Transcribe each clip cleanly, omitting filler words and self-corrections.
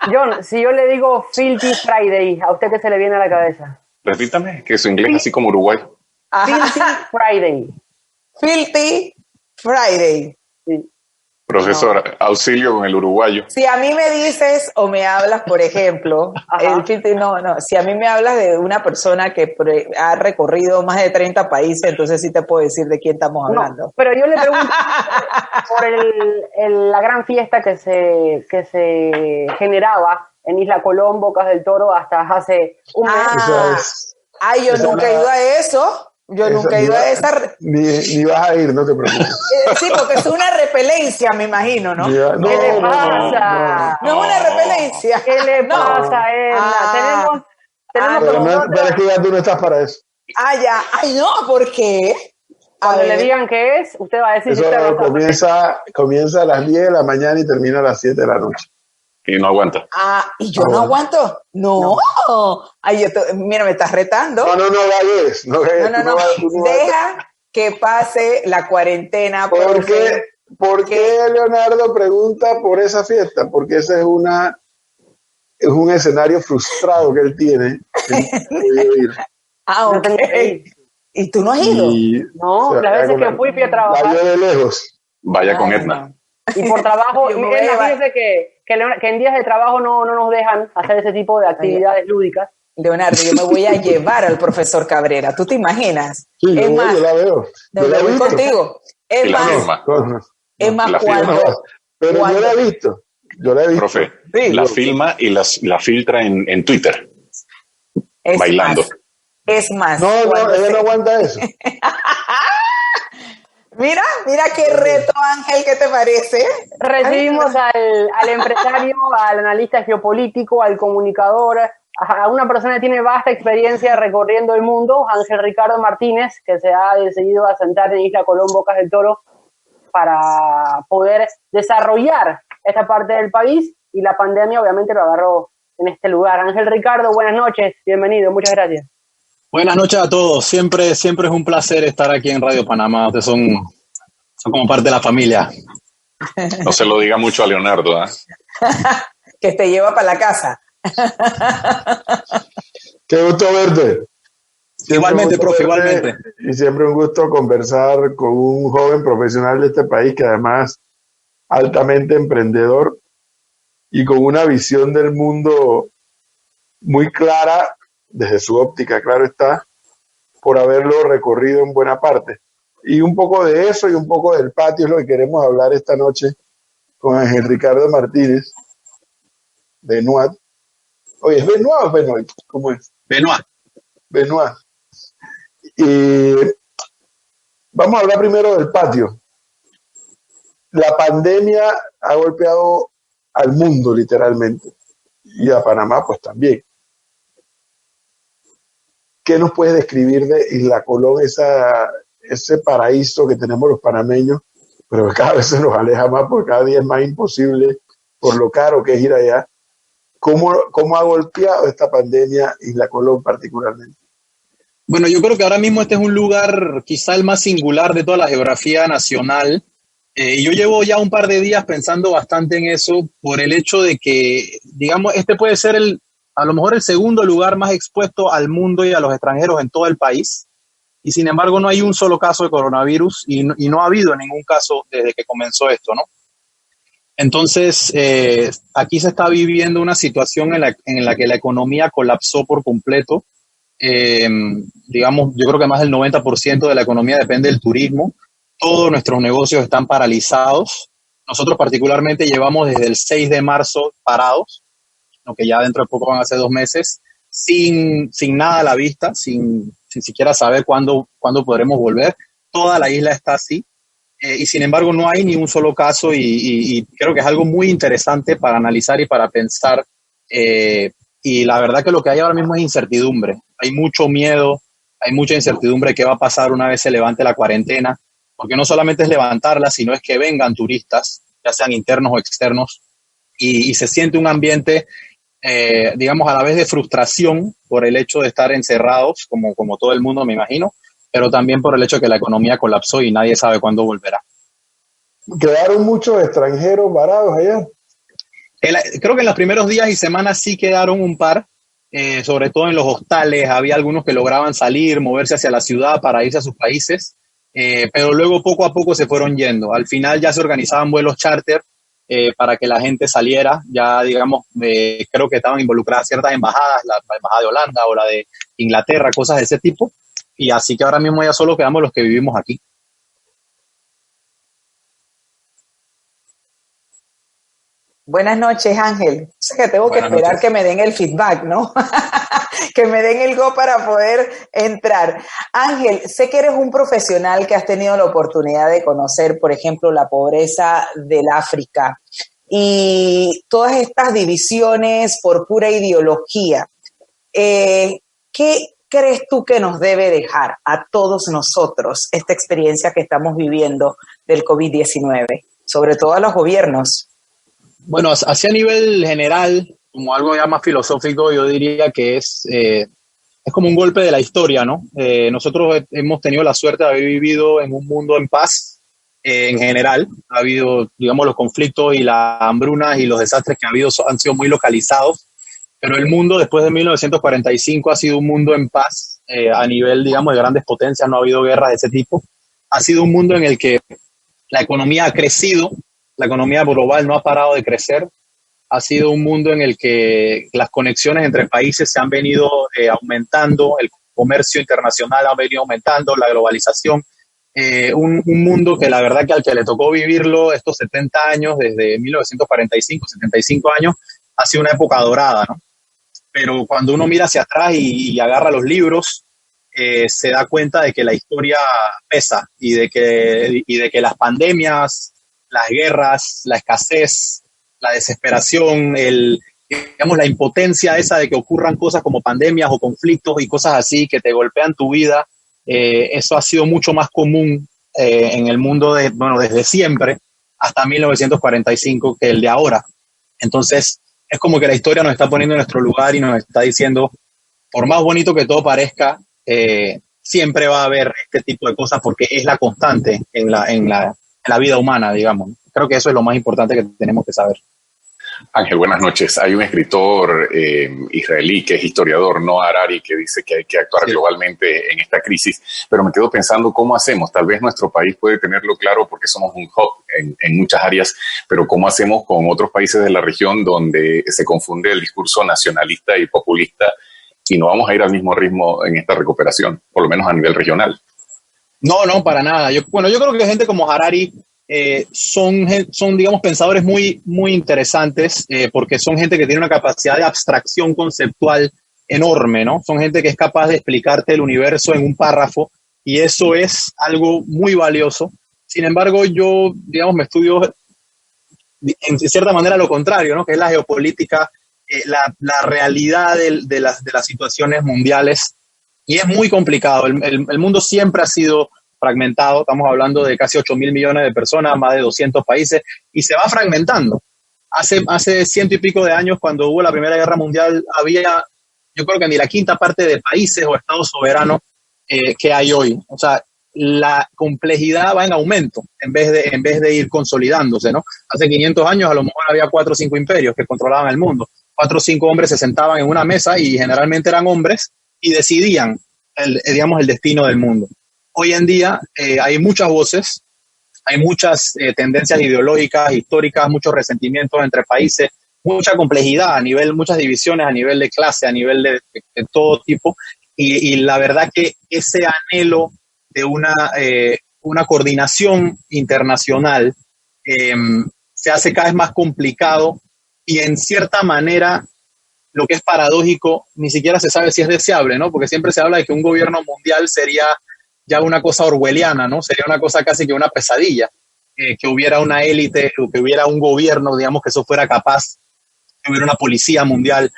John, si yo le digo Filthy Friday, ¿a usted qué se le viene a la cabeza? Repítame, que su inglés es así como Uruguay. Filthy Friday. Filthy Friday. Sí. Profesor, auxilio con el uruguayo. Si a mí me dices o me hablas, por ejemplo, si a mí me hablas de una persona que ha recorrido más de 30 países, entonces sí te puedo decir de quién estamos hablando. No, pero yo le pregunto por la gran fiesta que se generaba en Isla Colón, Bocas del Toro, hasta hace un mes. Yo nunca he ido a eso. Yo nunca he ido a esa... Ni vas a ir, no te preocupes. Sí, porque es una repelencia, me imagino, ¿no? ¿Qué le pasa? No es una repelencia. ¿Qué le pasa, Edna? Pero es que ya tú no estás para eso. Ya. Ay, no, ¿por qué? Cuando le digan qué es, usted va a decir... Eso comienza a las 10 de la mañana y termina a las 7 de la noche. Y no aguanta. ¿Y yo no aguanto? No. Ay, mira, me estás retando. No vayas. No. Deja que pase la cuarentena. ¿Por qué Leonardo pregunta por esa fiesta? Porque ese es un escenario frustrado que él tiene. Ok. ¿Y tú no has ido? No, las veces que fui a trabajar. Vaya de lejos. Vaya con Edna. No. Y por trabajo, fíjese que en días de trabajo no nos dejan hacer ese tipo de actividades lúdicas. Leonardo, yo me voy a llevar al profesor Cabrera. ¿Tú te imaginas? Sí, yo la veo. Yo la voy contigo. Es más, cuando... Pero yo la he visto. Profe, la filma y la filtra en Twitter. Bailando. Es más. No, ella no aguanta eso. Mira qué reto, Ángel, ¿qué te parece? Recibimos al empresario, al analista geopolítico, al comunicador, a una persona que tiene vasta experiencia recorriendo el mundo, Ángel Ricardo Martínez, que se ha decidido asentar en Isla Colón, Bocas del Toro, para poder desarrollar esta parte del país, y la pandemia obviamente lo agarró en este lugar. Ángel Ricardo, buenas noches, bienvenido, muchas gracias. Buenas noches a todos. Siempre es un placer estar aquí en Radio Panamá. Ustedes son como parte de la familia. No se lo diga mucho a Leonardo, ¿eh? Que te lleva para la casa. Qué gusto verte. Igualmente, profe, igualmente. Y siempre un gusto conversar con un joven profesional de este país que además altamente emprendedor y con una visión del mundo muy clara desde su óptica, claro está, por haberlo recorrido en buena parte. Y un poco de eso y un poco del patio es lo que queremos hablar esta noche con Ángel Ricardo Martínez, Benoit. Oye, ¿es Benoit o Benoit? ¿Cómo es? Benoit. Y vamos a hablar primero del patio. La pandemia ha golpeado al mundo literalmente y a Panamá pues también. ¿Qué nos puedes describir de Isla Colón, ese paraíso que tenemos los panameños, pero cada vez se nos aleja más porque cada día es más imposible por lo caro que es ir allá? ¿Cómo ha golpeado esta pandemia Isla Colón particularmente? Bueno, yo creo que ahora mismo este es un lugar quizá el más singular de toda la geografía nacional. Y yo llevo ya un par de días pensando bastante en eso por el hecho de que, digamos, este puede ser a lo mejor el segundo lugar más expuesto al mundo y a los extranjeros en todo el país. Y sin embargo no hay un solo caso de coronavirus y no ha habido ningún caso desde que comenzó esto, ¿no? Entonces, aquí se está viviendo una situación en la que la economía colapsó por completo. Digamos, yo creo que más del 90% de la economía depende del turismo. Todos nuestros negocios están paralizados. Nosotros particularmente llevamos desde el 6 de marzo parados, lo que ya dentro de poco van a ser 2 meses, sin nada a la vista, sin siquiera saber cuándo podremos volver. Toda la isla está así. Y sin embargo no hay ni un solo caso y creo que es algo muy interesante para analizar y para pensar. Y la verdad que lo que hay ahora mismo es incertidumbre. Hay mucho miedo, hay mucha incertidumbre de qué va a pasar una vez se levante la cuarentena, porque no solamente es levantarla, sino es que vengan turistas, ya sean internos o externos, y se siente un ambiente, digamos, a la vez de frustración por el hecho de estar encerrados, como todo el mundo me imagino, pero también por el hecho de que la economía colapsó y nadie sabe cuándo volverá. ¿Quedaron muchos extranjeros varados allá? Creo que en los primeros días y semanas sí quedaron un par, sobre todo en los hostales. Había algunos que lograban salir, moverse hacia la ciudad para irse a sus países, pero luego poco a poco se fueron yendo. Al final ya se organizaban vuelos charter para que la gente saliera. Ya, digamos, creo que estaban involucradas ciertas embajadas, la embajada de Holanda o la de Inglaterra, cosas de ese tipo. Y así que ahora mismo ya solo quedamos los que vivimos aquí. Buenas noches, Ángel. Sé que tengo que esperar que me den el feedback, ¿no? Que me den el go para poder entrar. Ángel, sé que eres un profesional que has tenido la oportunidad de conocer, por ejemplo, la pobreza del África y todas estas divisiones por pura ideología. ¿Qué crees tú que nos debe dejar a todos nosotros esta experiencia que estamos viviendo del COVID-19, sobre todo a los gobiernos? Bueno, hacia nivel general, como algo ya más filosófico, yo diría que es como un golpe de la historia, ¿no? Nosotros hemos tenido la suerte de haber vivido en un mundo en paz en general. Ha habido, digamos, los conflictos y las hambrunas y los desastres que ha habido han sido muy localizados, pero el mundo después de 1945 ha sido un mundo en paz a nivel, digamos, de grandes potencias. No ha habido guerras de ese tipo. Ha sido un mundo en el que la economía ha crecido. La economía global no ha parado de crecer. Ha sido un mundo en el que las conexiones entre países se han venido aumentando, el comercio internacional ha venido aumentando, la globalización. Un mundo que la verdad que al que le tocó vivirlo estos 70 años, desde 1945, 75 años, ha sido una época dorada, ¿no? Pero cuando uno mira hacia atrás y agarra los libros, se da cuenta de que la historia pesa y de que las pandemias, las guerras, la escasez, la desesperación, digamos, la impotencia esa de que ocurran cosas como pandemias o conflictos y cosas así que te golpean tu vida, eso ha sido mucho más común en el mundo desde siempre hasta 1945 que el de ahora. Entonces, es como que la historia nos está poniendo en nuestro lugar y nos está diciendo, por más bonito que todo parezca, siempre va a haber este tipo de cosas porque es la constante en la vida humana, digamos. Creo que eso es lo más importante que tenemos que saber. Ángel, buenas noches. Hay un escritor israelí que es historiador, Noah Harari, que dice que hay que actuar globalmente en esta crisis, pero me quedo pensando cómo hacemos. Tal vez nuestro país puede tenerlo claro porque somos un hub en muchas áreas, pero cómo hacemos con otros países de la región donde se confunde el discurso nacionalista y populista y no vamos a ir al mismo ritmo en esta recuperación, por lo menos a nivel regional. No, para nada. Yo creo que gente como Harari son, digamos, pensadores muy, muy interesantes porque son gente que tiene una capacidad de abstracción conceptual enorme, ¿no? Son gente que es capaz de explicarte el universo en un párrafo y eso es algo muy valioso. Sin embargo, yo, digamos, me estudio en cierta manera lo contrario, ¿no? Que es la geopolítica, la realidad de las situaciones mundiales. Y es muy complicado. El mundo siempre ha sido fragmentado. Estamos hablando de casi 8.000 millones de personas, más de 200 países, y se va fragmentando. Hace 100 y pico de años, cuando hubo la Primera Guerra Mundial, había, yo creo que ni la quinta parte de países o estados soberanos que hay hoy. O sea, la complejidad va en aumento en vez de ir consolidándose, ¿no? Hace 500 años a lo mejor había 4 o 5 imperios que controlaban el mundo. 4 o 5 hombres se sentaban en una mesa y generalmente eran hombres y decidían el destino del mundo. Hoy en día hay muchas voces, hay muchas tendencias ideológicas, históricas, muchos resentimientos entre países, mucha complejidad muchas divisiones a nivel de clase, a nivel de todo tipo, y la verdad que ese anhelo de una coordinación internacional se hace cada vez más complicado y en cierta manera lo que es paradójico, ni siquiera se sabe si es deseable, ¿no? Porque siempre se habla de que un gobierno mundial sería ya una cosa orwelliana, ¿no? Sería una cosa casi que una pesadilla, que hubiera una élite, que hubiera un gobierno, digamos, que eso fuera capaz, que hubiera una policía mundial.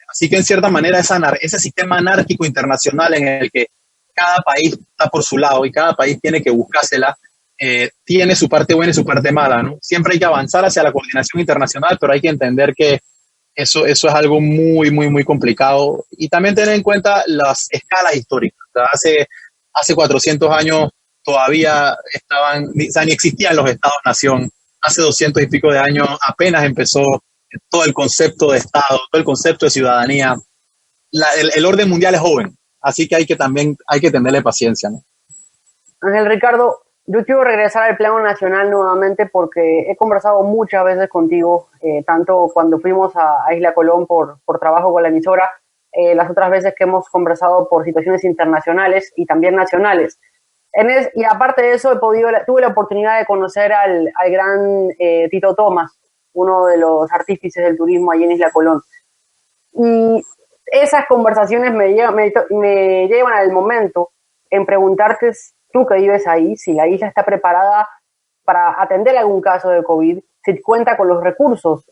Así que en cierta manera ese sistema anárquico internacional en el que cada país está por su lado y cada país tiene que buscársela, tiene su parte buena y su parte mala, ¿no? Siempre hay que avanzar hacia la coordinación internacional, pero hay que entender que eso es algo muy, muy, muy complicado. Y también tener en cuenta las escalas históricas. O sea, hace 400 años todavía ni existían los estados-nación. hace 200 y pico de años apenas empezó todo el concepto de Estado, todo el concepto de ciudadanía. El orden mundial es joven, así que hay que tenerle paciencia, ¿no? Ángel Ricardo, yo quiero regresar al plano nacional nuevamente porque he conversado muchas veces contigo, tanto cuando fuimos a Isla Colón por trabajo con la emisora, las otras veces que hemos conversado por situaciones internacionales y también nacionales. Y aparte de eso, tuve la oportunidad de conocer al gran Tito Thomas, uno de los artífices del turismo allí en Isla Colón. Y esas conversaciones me llevan al momento en preguntarte, tú que vives ahí, si la isla está preparada para atender algún caso de COVID, si cuenta con los recursos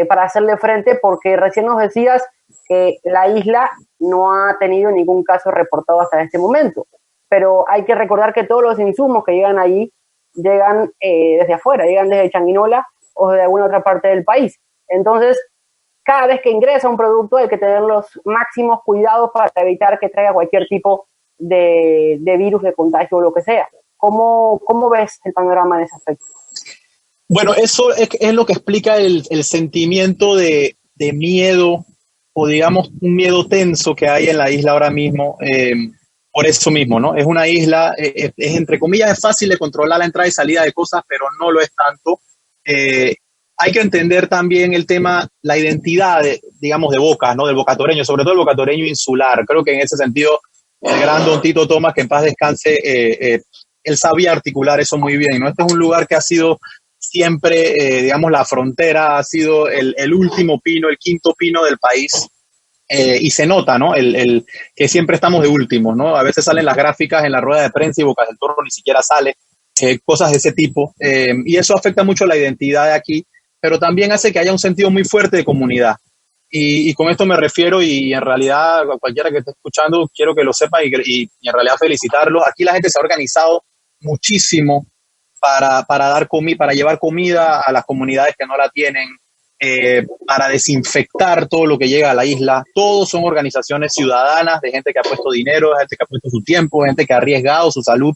para hacerle frente, porque recién nos decías que la isla no ha tenido ningún caso reportado hasta este momento. Pero hay que recordar que todos los insumos que llegan allí llegan desde afuera, llegan desde Changuinola o de alguna otra parte del país. Entonces, cada vez que ingresa un producto hay que tener los máximos cuidados para evitar que traiga cualquier tipo de virus, de contagio o lo que sea. ¿Cómo ves el panorama en ese aspecto? Bueno, eso es lo que explica el sentimiento de miedo, o digamos un miedo tenso que hay en la isla ahora mismo. Por eso mismo, ¿no? Es una isla, es entre comillas, es fácil de controlar la entrada y salida de cosas, pero no lo es tanto. Hay que entender también el tema, la identidad, digamos, de Boca, ¿no? Del bocatoreño, sobre todo el bocatoreño insular. Creo que en ese sentido, el gran don Tito Thomas, que en paz descanse, él sabía articular eso muy bien, ¿no? Este es un lugar que ha sido siempre, digamos, la frontera, ha sido el último pino, el quinto pino del país. Y se nota, ¿no? Que siempre estamos de últimos, ¿no? A veces salen las gráficas en la rueda de prensa y Bocas del Toro ni siquiera sale, cosas de ese tipo. Y eso afecta mucho la identidad de aquí, pero también hace que haya un sentido muy fuerte de comunidad. Y con esto me refiero, y en realidad cualquiera que esté escuchando, quiero que lo sepa y en realidad felicitarlo. Aquí la gente se ha organizado muchísimo para llevar comida a las comunidades que no la tienen. Para desinfectar todo lo que llega a la isla. Todos son organizaciones ciudadanas de gente que ha puesto dinero, gente que ha puesto su tiempo, gente que ha arriesgado su salud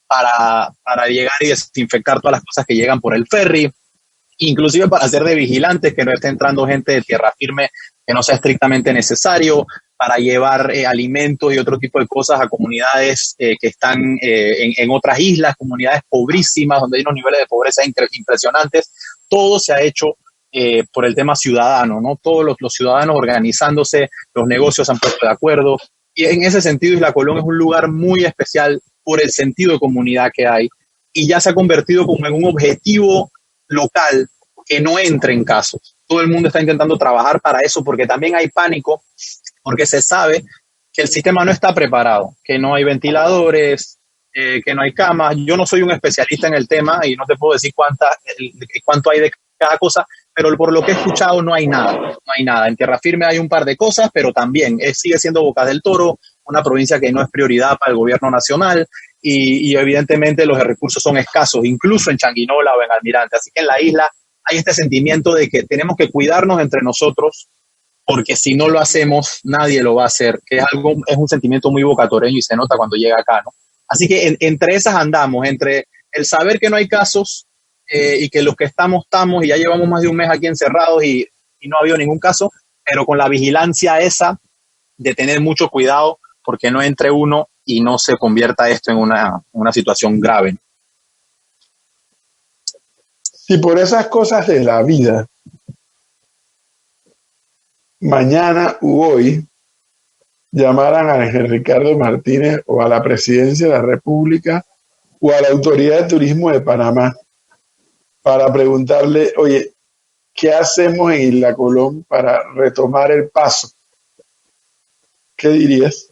para llegar y desinfectar todas las cosas que llegan por el ferry, inclusive para ser de vigilantes, que no esté entrando gente de tierra firme que no sea estrictamente necesario, para llevar alimentos y otro tipo de cosas a comunidades que están en otras islas, comunidades pobrísimas, donde hay unos niveles de pobreza impresionantes. Todo se ha hecho por el tema ciudadano, ¿no? Todos los ciudadanos organizándose, los negocios se han puesto de acuerdo, y en ese sentido Isla Colón es un lugar muy especial por el sentido de comunidad que hay, y ya se ha convertido como en un objetivo local que no entre en casos. Todo el mundo está intentando trabajar para eso, porque también hay pánico, porque se sabe que el sistema no está preparado, que no hay ventiladores, que no hay camas. Yo no soy un especialista en el tema y no te puedo decir cuánto hay de cada cosa, pero por lo que he escuchado no hay nada. En tierra firme hay un par de cosas, pero también sigue siendo Bocas del Toro, una provincia que no es prioridad para el gobierno nacional, y evidentemente los recursos son escasos, incluso en Changuinola o en Almirante. Así que en la isla hay este sentimiento de que tenemos que cuidarnos entre nosotros, porque si no lo hacemos, nadie lo va a hacer, que es un sentimiento muy bocatoreño y se nota cuando llega acá, ¿no? Así que entre esas andamos, entre el saber que no hay casos, y que los que estamos, y ya llevamos más de un mes aquí encerrados y no ha habido ningún caso, pero con la vigilancia esa de tener mucho cuidado porque no entre uno y no se convierta esto en una situación grave. Si por esas cosas de la vida, mañana u hoy, llamaran a Ángel Ricardo Martínez o a la Presidencia de la República o a la Autoridad de Turismo de Panamá para preguntarle, oye, ¿qué hacemos en Isla Colón para retomar el paso? ¿Qué dirías?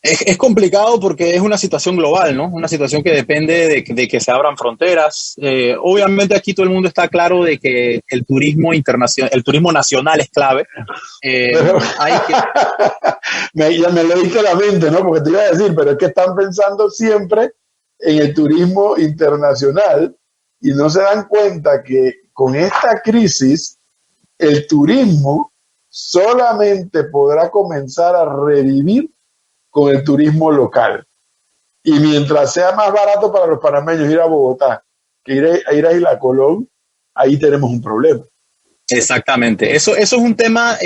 Es complicado porque es una situación global, ¿no? Una situación que depende de que se abran fronteras. Obviamente aquí todo el mundo está claro de que el turismo internacional, el turismo nacional es clave. Ya me leíste la mente, ¿no? Porque te iba a decir, pero es que están pensando siempre en el turismo internacional y no se dan cuenta que con esta crisis el turismo solamente podrá comenzar a revivir con el turismo local. Y mientras sea más barato para los panameños ir a Bogotá que ir a Isla Colón, ahí tenemos un problema. Exactamente. Eso es un tema,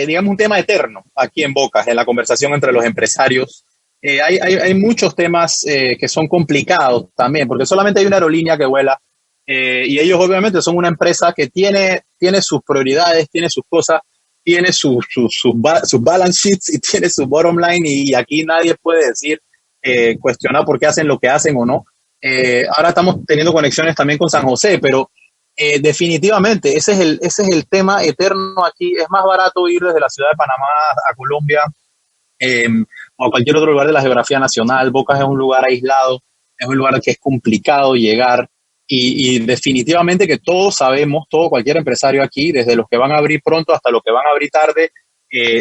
digamos, un tema eterno aquí en Bocas, en la conversación entre los empresarios. Hay muchos temas que son complicados también, porque solamente hay una aerolínea que vuela y ellos obviamente son una empresa que tiene sus prioridades, tiene sus cosas, tiene sus balance sheets y tiene su bottom line, y aquí nadie puede decir, cuestionar por qué hacen lo que hacen o no. Ahora estamos teniendo conexiones también con San José, pero definitivamente ese es el tema eterno aquí. Es más barato ir desde la ciudad de Panamá a Colombia o a cualquier otro lugar de la geografía nacional. Bocas es un lugar aislado, es un lugar que es complicado llegar, y definitivamente que todos sabemos, cualquier empresario aquí, desde los que van a abrir pronto hasta los que van a abrir tarde,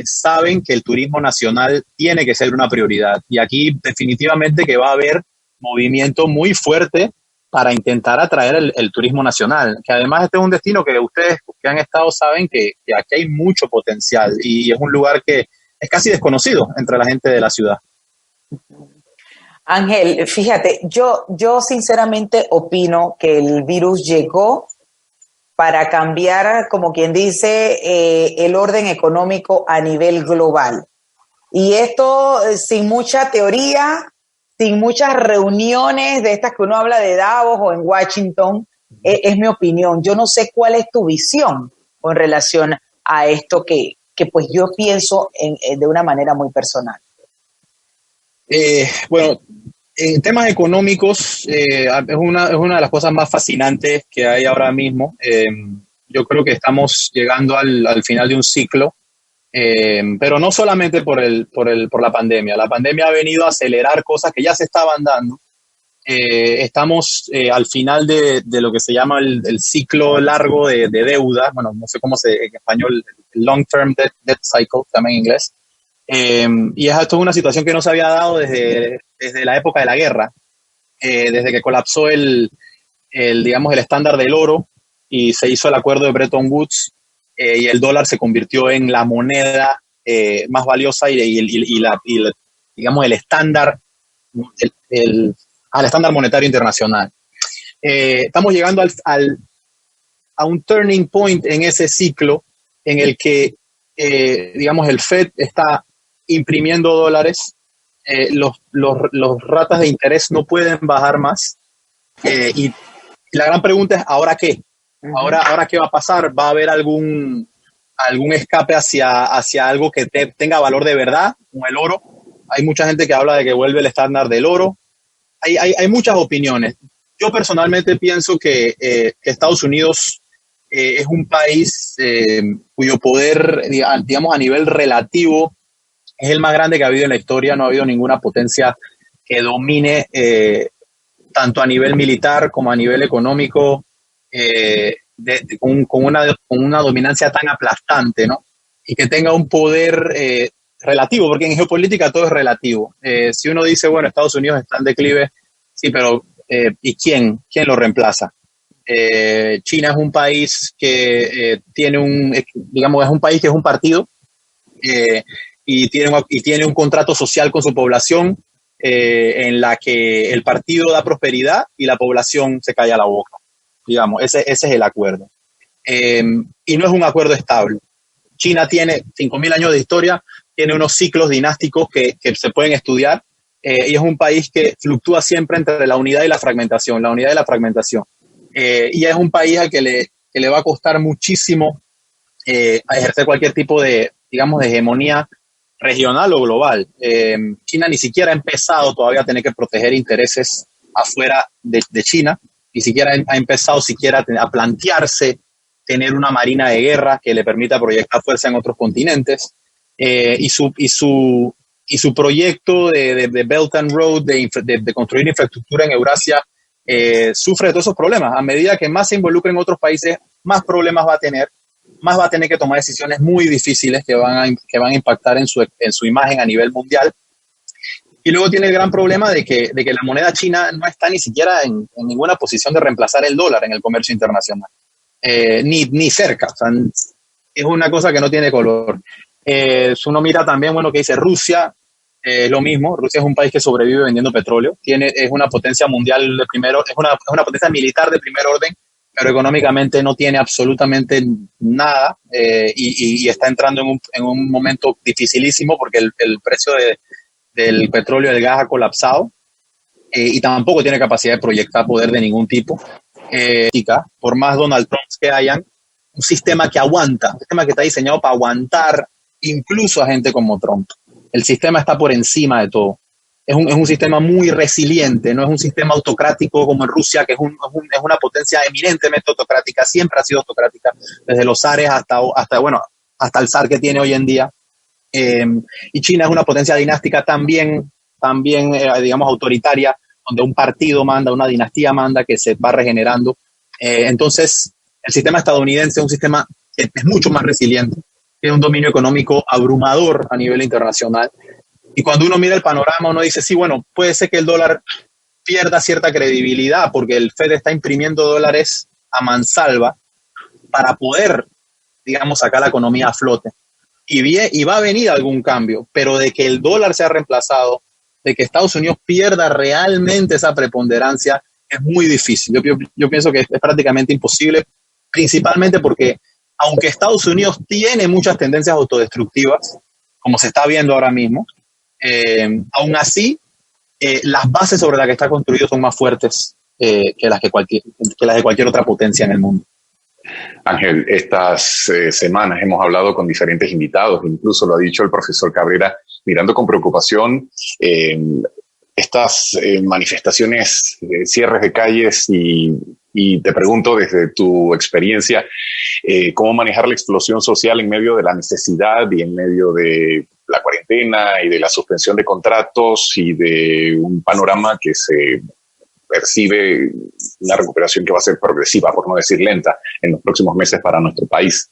saben que el turismo nacional tiene que ser una prioridad, y aquí definitivamente que va a haber movimiento muy fuerte para intentar atraer el turismo nacional, que además este es un destino que ustedes que han estado saben que aquí hay mucho potencial, y es un lugar que es casi desconocido entre la gente de la ciudad. Ángel, fíjate, yo sinceramente opino que el virus llegó para cambiar, como quien dice, el orden económico a nivel global. Y esto sin mucha teoría, sin muchas reuniones de estas que uno habla de Davos o en Washington, es mi opinión. Yo no sé cuál es tu visión con relación a esto que pues yo pienso de una manera muy personal. Bueno, en temas económicos, es una de las cosas más fascinantes que hay ahora mismo. Yo creo que estamos llegando al final de un ciclo, pero no solamente por la pandemia. La pandemia ha venido a acelerar cosas que ya se estaban dando. Estamos al final de lo que se llama el ciclo largo de deuda. Bueno, no sé cómo en español, el long term debt cycle, también en inglés. Y esto es una situación que no se había dado desde la época de la guerra, desde que colapsó digamos, el estándar del oro y se hizo el acuerdo de Bretton Woods, y el dólar se convirtió en la moneda más valiosa digamos, el estándar, al estándar monetario internacional. Estamos llegando a un turning point en ese ciclo en el que, digamos, el Fed está imprimiendo dólares, los ratas de interés no pueden bajar más, y la gran pregunta es, ¿ahora qué? ¿Ahora qué va a pasar? ¿Va a haber algún escape hacia algo que tenga valor de verdad, como el oro? Hay mucha gente que habla de que vuelve el estándar del oro. Hay muchas opiniones. Yo personalmente pienso que Estados Unidos es un país cuyo poder, digamos, a nivel relativo, es el más grande que ha habido en la historia. No ha habido ninguna potencia que domine tanto a nivel militar como a nivel económico, con una dominancia tan aplastante, ¿no? Y que tenga un poder relativo, porque en geopolítica todo es relativo. Si uno dice, bueno, Estados Unidos está en declive, sí, pero ¿y quién lo reemplaza? China es un país que digamos, es un país que es un partido, y tiene un contrato social con su población, en la que el partido da prosperidad y la población se calla la boca. Digamos, ese es el acuerdo. Y no es un acuerdo estable. China tiene 5.000 años de historia, tiene unos ciclos dinásticos que se pueden estudiar, y es un país que fluctúa siempre entre la unidad y la fragmentación, y es un país al que le va a costar muchísimo a ejercer cualquier tipo de, digamos, de hegemonía regional o global. China ni siquiera ha empezado todavía a tener que proteger intereses afuera de China, ni siquiera ha empezado a plantearse tener una marina de guerra que le permita proyectar fuerza en otros continentes, y su proyecto de Belt and Road, de construir infraestructura en Eurasia, sufre de todos esos problemas. A medida que más se involucra en otros países, más problemas va a tener, más va a tener que tomar decisiones muy difíciles que van a impactar en su imagen a nivel mundial. Y luego tiene el gran problema de que la moneda china no está ni siquiera en ninguna posición de reemplazar el dólar en el comercio internacional, ni cerca. O sea, es una cosa que no tiene color. Si uno mira también, bueno, que dice Rusia, Lo mismo, Rusia es un país que sobrevive vendiendo petróleo, es una potencia mundial de primero, es una potencia militar de primer orden, pero económicamente no tiene absolutamente nada y está entrando en un momento dificilísimo porque el precio del petróleo y del gas ha colapsado y tampoco tiene capacidad de proyectar poder de ningún tipo. Por más Donald Trumps que hayan, un sistema que aguanta, un sistema que está diseñado para aguantar incluso a gente como Trump. El sistema está por encima de todo. Es un sistema muy resiliente, no es un sistema autocrático como en Rusia, que es una potencia eminentemente autocrática, siempre ha sido autocrática, desde los zares hasta el zar que tiene hoy en día. Y China es una potencia dinástica también digamos, autoritaria, donde un partido manda, una dinastía manda, que se va regenerando. Entonces, el sistema estadounidense es un sistema que es mucho más resiliente, tiene un dominio económico abrumador a nivel internacional. Y cuando uno mira el panorama, uno dice, sí, bueno, puede ser que el dólar pierda cierta credibilidad porque el Fed está imprimiendo dólares a mansalva para poder, digamos, sacar la economía a flote. Y va a venir algún cambio, pero de que el dólar sea reemplazado, de que Estados Unidos pierda realmente esa preponderancia, es muy difícil. Yo pienso que es prácticamente imposible, principalmente porque aunque Estados Unidos tiene muchas tendencias autodestructivas, como se está viendo ahora mismo, aún así, las bases sobre las que está construido son más fuertes que las de cualquier otra potencia en el mundo. Ángel, estas semanas hemos hablado con diferentes invitados, incluso lo ha dicho el profesor Cabrera, mirando con preocupación estas manifestaciones, cierres de calles y te pregunto desde tu experiencia, ¿cómo manejar la explosión social en medio de la necesidad y en medio de la cuarentena y de la suspensión de contratos y de un panorama que se percibe una recuperación que va a ser progresiva, por no decir lenta, en los próximos meses para nuestro país?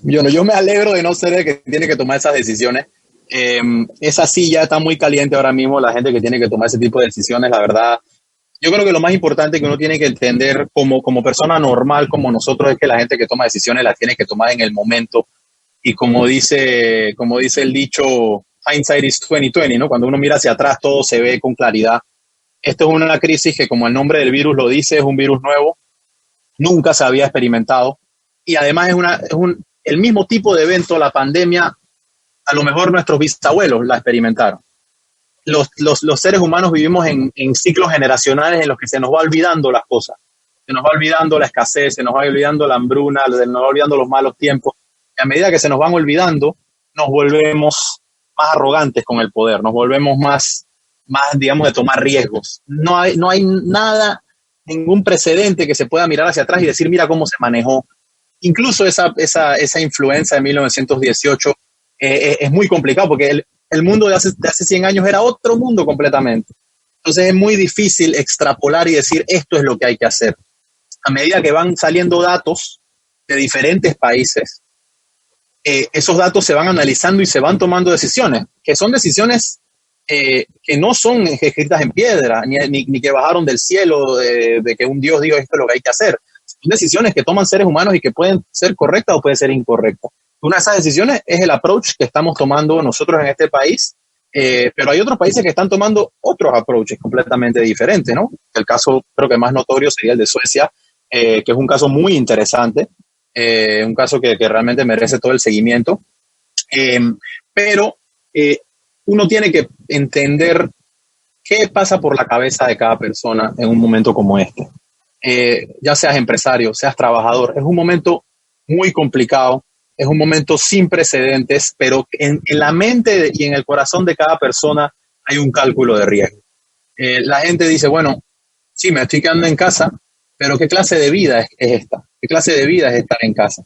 Yo me alegro de no ser el que tiene que tomar esas decisiones. Esa silla está muy caliente ahora mismo, la gente que tiene que tomar ese tipo de decisiones, la verdad. Yo creo que lo más importante que uno tiene que entender como persona normal como nosotros es que la gente que toma decisiones las tiene que tomar en el momento. Y como dice el dicho, hindsight is 2020, ¿no? Cuando uno mira hacia atrás todo se ve con claridad. Esto es una crisis que, como el nombre del virus lo dice, es un virus nuevo, nunca se había experimentado y además es el mismo tipo de evento, la pandemia, a lo mejor nuestros bisabuelos la experimentaron. Los seres humanos vivimos en ciclos generacionales en los que se nos va olvidando las cosas, se nos va olvidando la escasez, se nos va olvidando la hambruna, se nos va olvidando los malos tiempos. Y a medida que se nos van olvidando, nos volvemos más arrogantes con el poder, nos volvemos más digamos, de tomar riesgos. No hay nada, ningún precedente que se pueda mirar hacia atrás y decir, mira cómo se manejó. Incluso esa influencia de 1918 es muy complicado porque el mundo de hace 100 años era otro mundo completamente. Entonces es muy difícil extrapolar y decir esto es lo que hay que hacer. A medida que van saliendo datos de diferentes países, esos datos se van analizando y se van tomando decisiones, que son decisiones que no son escritas en piedra, ni que bajaron del cielo, de que un Dios dijo esto es lo que hay que hacer. Son decisiones que toman seres humanos y que pueden ser correctas o pueden ser incorrectas. Una de esas decisiones es el approach que estamos tomando nosotros en este país, pero hay otros países que están tomando otros approaches completamente diferentes, ¿no? El caso creo que más notorio sería el de Suecia, que es un caso muy interesante, un caso que realmente merece todo el seguimiento, pero uno tiene que entender qué pasa por la cabeza de cada persona en un momento como este. Ya seas empresario, seas trabajador, es un momento muy complicado, es un momento sin precedentes, pero en la mente y en el corazón de cada persona hay un cálculo de riesgo. La gente dice, bueno, sí, me estoy quedando en casa, pero ¿qué clase de vida es esta? ¿Qué clase de vida es estar en casa?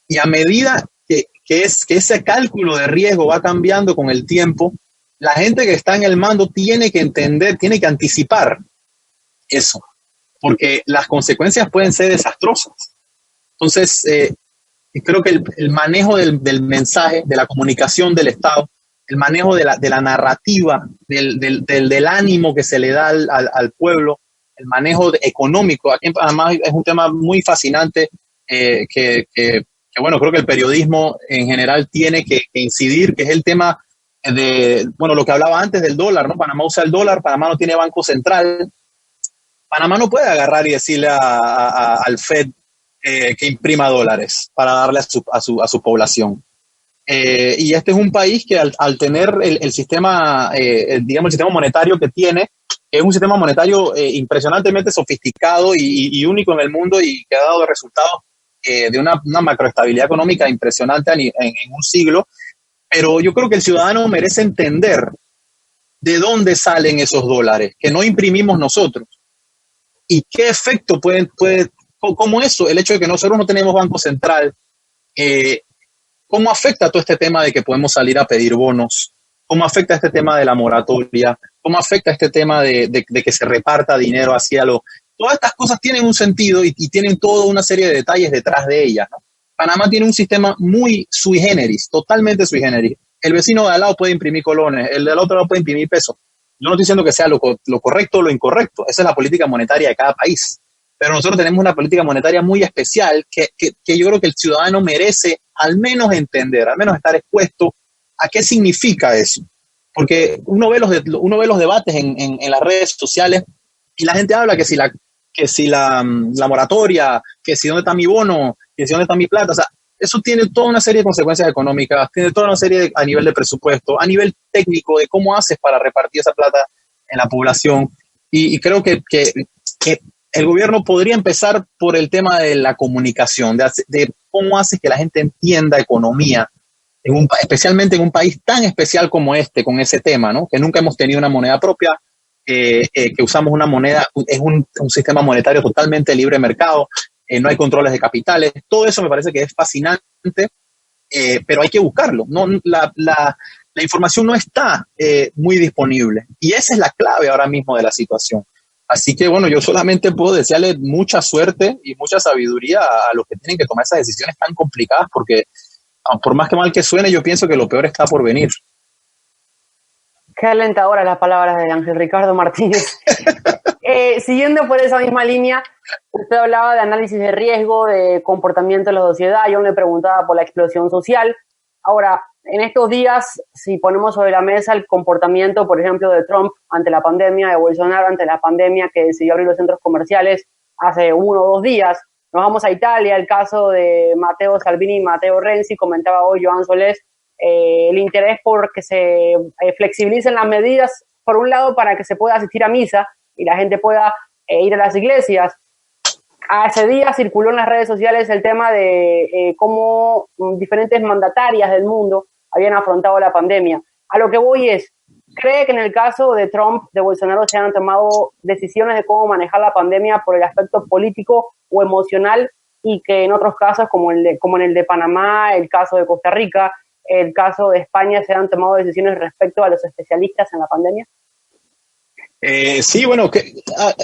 Y a medida que ese cálculo de riesgo va cambiando con el tiempo, la gente que está en el mando tiene que entender, tiene que anticipar eso, porque las consecuencias pueden ser desastrosas. Entonces, creo que el manejo del mensaje, de la comunicación del Estado, el manejo de la narrativa, del ánimo que se le da al pueblo, el manejo económico, aquí en Panamá es un tema muy fascinante que bueno, creo que el periodismo en general tiene que incidir, que es el tema de, bueno, lo que hablaba antes del dólar, ¿no? Panamá usa el dólar, Panamá no tiene banco central, Panamá no puede agarrar y decirle al Fed que imprima dólares para darle a su población. Y este es un país que al tener el sistema, digamos, el sistema monetario que tiene, es un sistema monetario impresionantemente sofisticado y único en el mundo y que ha dado resultados de una macroestabilidad económica impresionante en un siglo. Pero yo creo que el ciudadano merece entender de dónde salen esos dólares, que no imprimimos nosotros. ¿Y qué efecto cómo eso, el hecho de que nosotros no tenemos banco central, cómo afecta todo este tema de que podemos salir a pedir bonos? ¿Cómo afecta este tema de la moratoria? ¿Cómo afecta este tema de que se reparta dinero hacia Todas estas cosas tienen un sentido y tienen toda una serie de detalles detrás de ellas, ¿no? Panamá tiene un sistema muy sui generis, totalmente sui generis. El vecino de al lado puede imprimir colones, el del otro lado puede imprimir pesos. Yo no estoy diciendo que sea lo correcto o lo incorrecto. Esa es la política monetaria de cada país. Pero nosotros tenemos una política monetaria muy especial que yo creo que el ciudadano merece al menos entender, al menos estar expuesto a qué significa eso. Porque uno ve los debates en las redes sociales y la gente habla que si la moratoria, que si dónde está mi bono, que si dónde está mi plata. O sea, eso tiene toda una serie de consecuencias económicas, tiene toda una serie a nivel de presupuesto, a nivel técnico de cómo haces para repartir esa plata en la población. Y creo que el gobierno podría empezar por el tema de la comunicación, de cómo haces que la gente entienda economía, especialmente en un país tan especial como este, con ese tema, ¿no? Que nunca hemos tenido una moneda propia, que usamos una moneda, es un sistema monetario totalmente libre mercado, no hay controles de capitales. Todo eso me parece que es fascinante, pero hay que buscarlo. No, la información no está muy disponible y esa es la clave ahora mismo de la situación. Así que, bueno, yo solamente puedo desearle mucha suerte y mucha sabiduría a los que tienen que tomar esas decisiones tan complicadas, porque por más que mal que suene, yo pienso que lo peor está por venir. Qué alentadoras las palabras de Ángel Ricardo Martínez. Siguiendo por esa misma línea, usted hablaba de análisis de riesgo, de comportamiento de la sociedad, yo le preguntaba por la explosión social. Ahora, en estos días, si ponemos sobre la mesa el comportamiento, por ejemplo, de Trump ante la pandemia, de Bolsonaro ante la pandemia, que decidió abrir los centros comerciales hace 1 o 2 días, nos vamos a Italia, el caso de Matteo Salvini y Matteo Renzi, comentaba hoy Joan Solés, el interés por que se flexibilicen las medidas, por un lado, para que se pueda asistir a misa y la gente pueda ir a las iglesias. Hace días circuló en las redes sociales el tema de cómo diferentes mandatarias del mundo habían afrontado la pandemia. A lo que voy es, ¿cree que en el caso de Trump, de Bolsonaro, se han tomado decisiones de cómo manejar la pandemia por el aspecto político o emocional y que en otros casos, como en el de Panamá, el caso de Costa Rica, el caso de España, se han tomado decisiones respecto a los especialistas en la pandemia? Sí, bueno,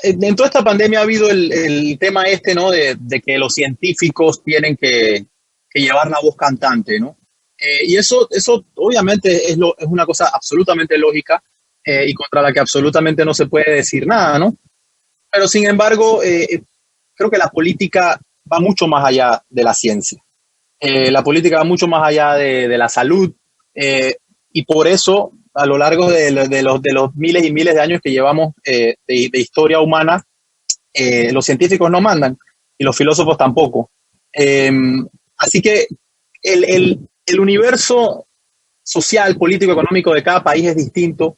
en toda esta pandemia ha habido el tema ¿no? De que los científicos tienen que llevar la voz cantante, ¿no? Y eso obviamente es una cosa absolutamente lógica y contra la que absolutamente no se puede decir nada, ¿no? Pero sin embargo, creo que la política va mucho más allá de la ciencia. La política va mucho más allá de la salud y por eso a lo largo de los miles y miles de años que llevamos de historia humana, los científicos no mandan y los filósofos tampoco. Así que el universo social, político, económico de cada país es distinto.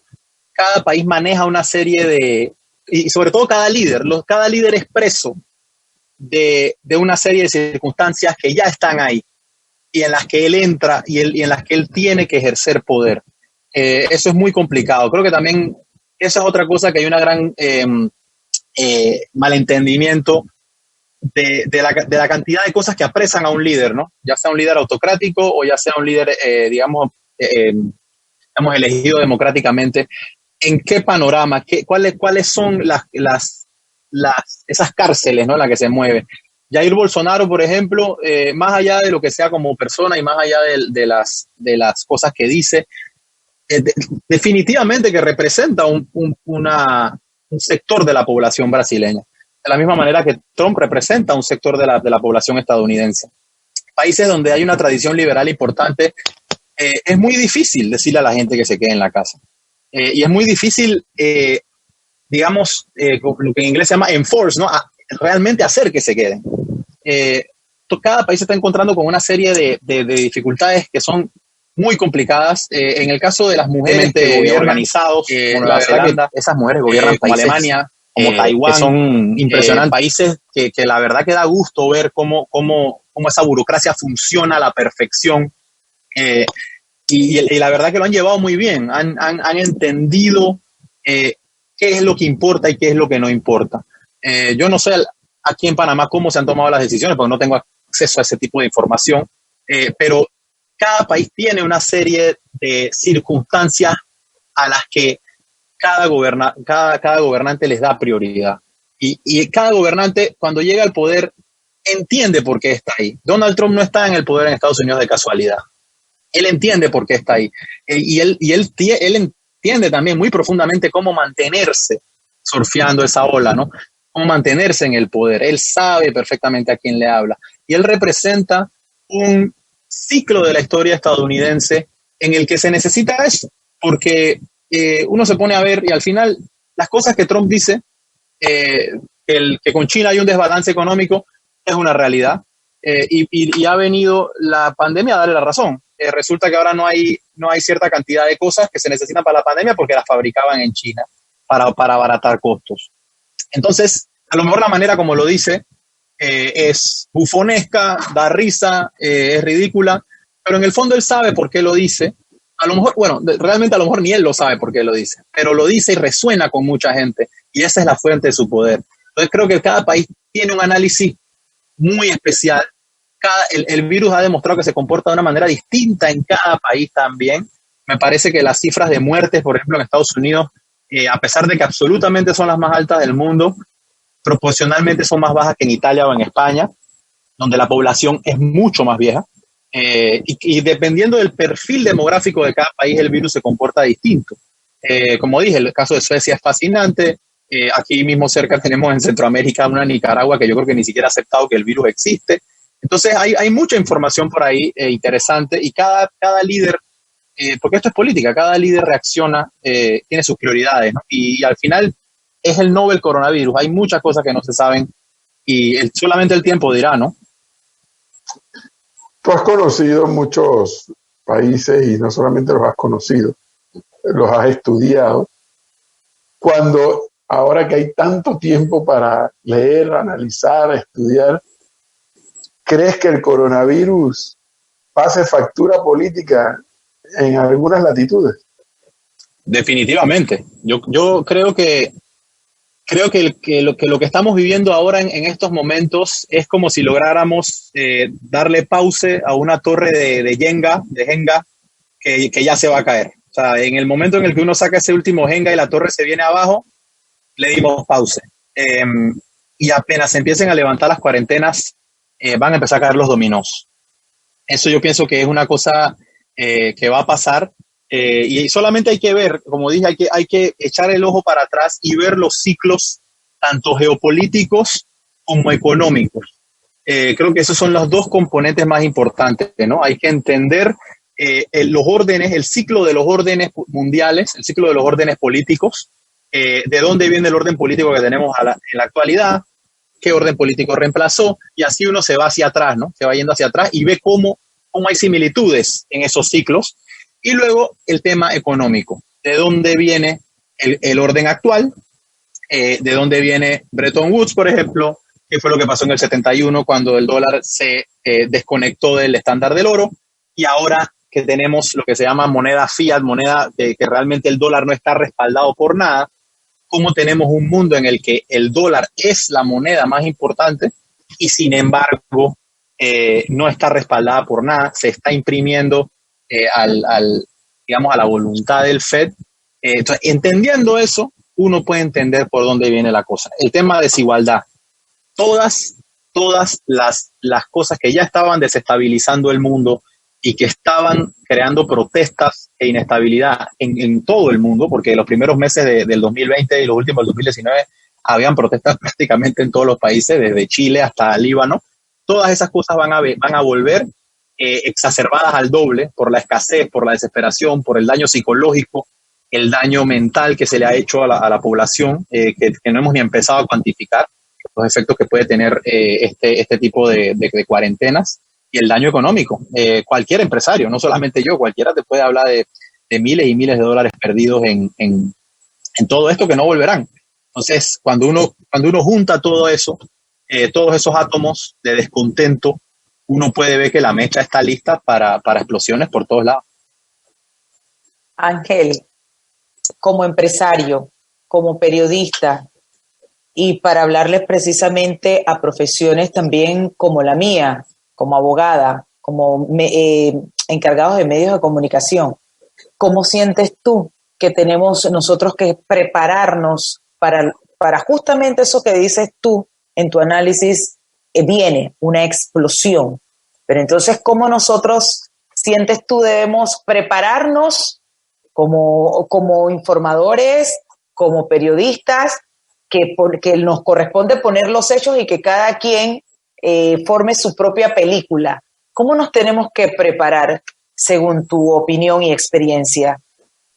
Cada país maneja una serie y sobre todo cada líder es preso de una serie de circunstancias que ya están ahí y en las que él entra y en las que él tiene que ejercer poder. Eso es muy complicado. Creo que también esa es otra cosa, que hay una gran malentendimiento de la cantidad de cosas que apresan a un líder, ¿no? Ya sea un líder autocrático o ya sea un líder, digamos, elegido democráticamente. ¿En qué panorama? ¿Cuáles son esas cárceles, ¿no? En las que se mueve? Jair Bolsonaro, por ejemplo, más allá de lo que sea como persona y más allá de las cosas que dice, definitivamente que representa un sector de la población brasileña, de la misma manera que Trump representa un sector de la población estadounidense. países donde hay una tradición liberal importante, es muy difícil decirle a la gente que se quede en la casa. Y es muy difícil, digamos, lo que en inglés se llama enforce, ¿no? Realmente hacer que se queden. Cada país se está encontrando con una serie de dificultades que son muy complicadas. En el caso de las mujeres que gobiernan, organizados, como Nueva Zelanda, esas mujeres gobiernan países como Alemania, como Taiwán, que son impresionantes. Países que la verdad que da gusto ver cómo esa burocracia funciona a la perfección. Y la verdad que lo han llevado muy bien. Han entendido qué es lo que importa y qué es lo que no importa. Yo no sé aquí en Panamá cómo se han tomado las decisiones, porque no tengo acceso a ese tipo de información, pero cada país tiene una serie de circunstancias a las que cada gobernante les da prioridad. Y cada gobernante, cuando llega al poder, entiende por qué está ahí. Donald Trump no está en el poder en Estados Unidos de casualidad. Él entiende por qué está ahí. Y él entiende también muy profundamente cómo mantenerse surfeando esa ola, ¿no? Cómo mantenerse en el poder. Él sabe perfectamente a quién le habla. Y él representa un ciclo de la historia estadounidense en el que se necesita eso. Porque uno se pone a ver y al final las cosas que Trump dice, que con China hay un desbalance económico, es una realidad. Y ha venido la pandemia a darle la razón. Resulta que ahora no hay cierta cantidad de cosas que se necesitan para la pandemia porque las fabricaban en China para abaratar costos. Entonces, a lo mejor la manera como lo dice es bufonesca, da risa, es ridícula, pero en el fondo él sabe por qué lo dice. A lo mejor, bueno, realmente a lo mejor ni él lo sabe por qué lo dice, pero lo dice y resuena con mucha gente y esa es la fuente de su poder. Entonces creo que cada país tiene un análisis muy especial. El virus ha demostrado que se comporta de una manera distinta en cada país también. Me parece que las cifras de muertes, por ejemplo, en Estados Unidos, a pesar de que absolutamente son las más altas del mundo, proporcionalmente son más bajas que en Italia o en España, donde la población es mucho más vieja. Y dependiendo del perfil demográfico de cada país, el virus se comporta distinto. Como dije, el caso de Suecia es fascinante. Aquí mismo cerca tenemos en Centroamérica una Nicaragua que yo creo que ni siquiera ha aceptado que el virus existe. Entonces hay mucha información por ahí interesante y cada líder, porque esto es política, cada líder reacciona, tiene sus prioridades, ¿no? Y al final es el novel coronavirus. Hay muchas cosas que no se saben y solamente el tiempo dirá, ¿no? Tú has conocido muchos países y no solamente los has conocido, los has estudiado. Ahora que hay tanto tiempo para leer, analizar, estudiar, ¿crees que el coronavirus pase factura política en algunas latitudes? Definitivamente. Yo creo que lo que estamos viviendo ahora en estos momentos es como si lográramos darle pause a una torre de Jenga que ya se va a caer. O sea, en el momento en el que uno saca ese último Jenga y la torre se viene abajo, le dimos pause. Y apenas se empiecen a levantar las cuarentenas, van a empezar a caer los dominós. Eso yo pienso que es una cosa que va a pasar. Y solamente hay que ver, como dije, hay que echar el ojo para atrás y ver los ciclos tanto geopolíticos como económicos. Creo que esos son los dos componentes más importantes, ¿no? Hay que entender los órdenes, el ciclo de los órdenes mundiales, el ciclo de los órdenes políticos, de dónde viene el orden político que tenemos en la actualidad, qué orden político reemplazó, y así uno se va hacia atrás, ¿no? Se va yendo hacia atrás y ve cómo hay similitudes en esos ciclos. Y luego el tema económico, de dónde viene el orden actual, de dónde viene Bretton Woods, por ejemplo, qué fue lo que pasó en el 71 cuando el dólar se desconectó del estándar del oro, y ahora que tenemos lo que se llama moneda fiat, moneda de que realmente el dólar no está respaldado por nada, cómo tenemos un mundo en el que el dólar es la moneda más importante y sin embargo no está respaldada por nada, se está imprimiendo digamos, a la voluntad del Fed. Entonces, entendiendo eso, uno puede entender por dónde viene la cosa. El tema de desigualdad. Todas las cosas que ya estaban desestabilizando el mundo y que estaban creando protestas e inestabilidad en todo el mundo, porque los primeros meses del 2020 y los últimos del 2019 habían protestas prácticamente en todos los países, desde Chile hasta Líbano. todas esas cosas van a volver exacerbadas al doble por la escasez, por la desesperación, por el daño psicológico, el daño mental que se le ha hecho a la población, que no hemos ni empezado a cuantificar los efectos que puede tener este tipo de cuarentenas, y el daño económico. Cualquier empresario, no solamente yo, cualquiera te puede hablar de miles y miles de dólares perdidos en todo esto que no volverán. Entonces, cuando uno junta todo eso, todos esos átomos de descontento, uno puede ver que la mecha está lista para explosiones por todos lados. Ángel, como empresario, como periodista, y para hablarles precisamente a profesiones también como la mía, como abogada, como encargados de medios de comunicación, ¿cómo sientes tú que tenemos nosotros que prepararnos para justamente eso que dices tú en tu análisis? Viene una explosión, pero entonces, ¿cómo nosotros sientes tú debemos prepararnos como informadores, como periodistas, que nos corresponde poner los hechos y que cada quien forme su propia película? ¿Cómo nos tenemos que preparar, según tu opinión y experiencia,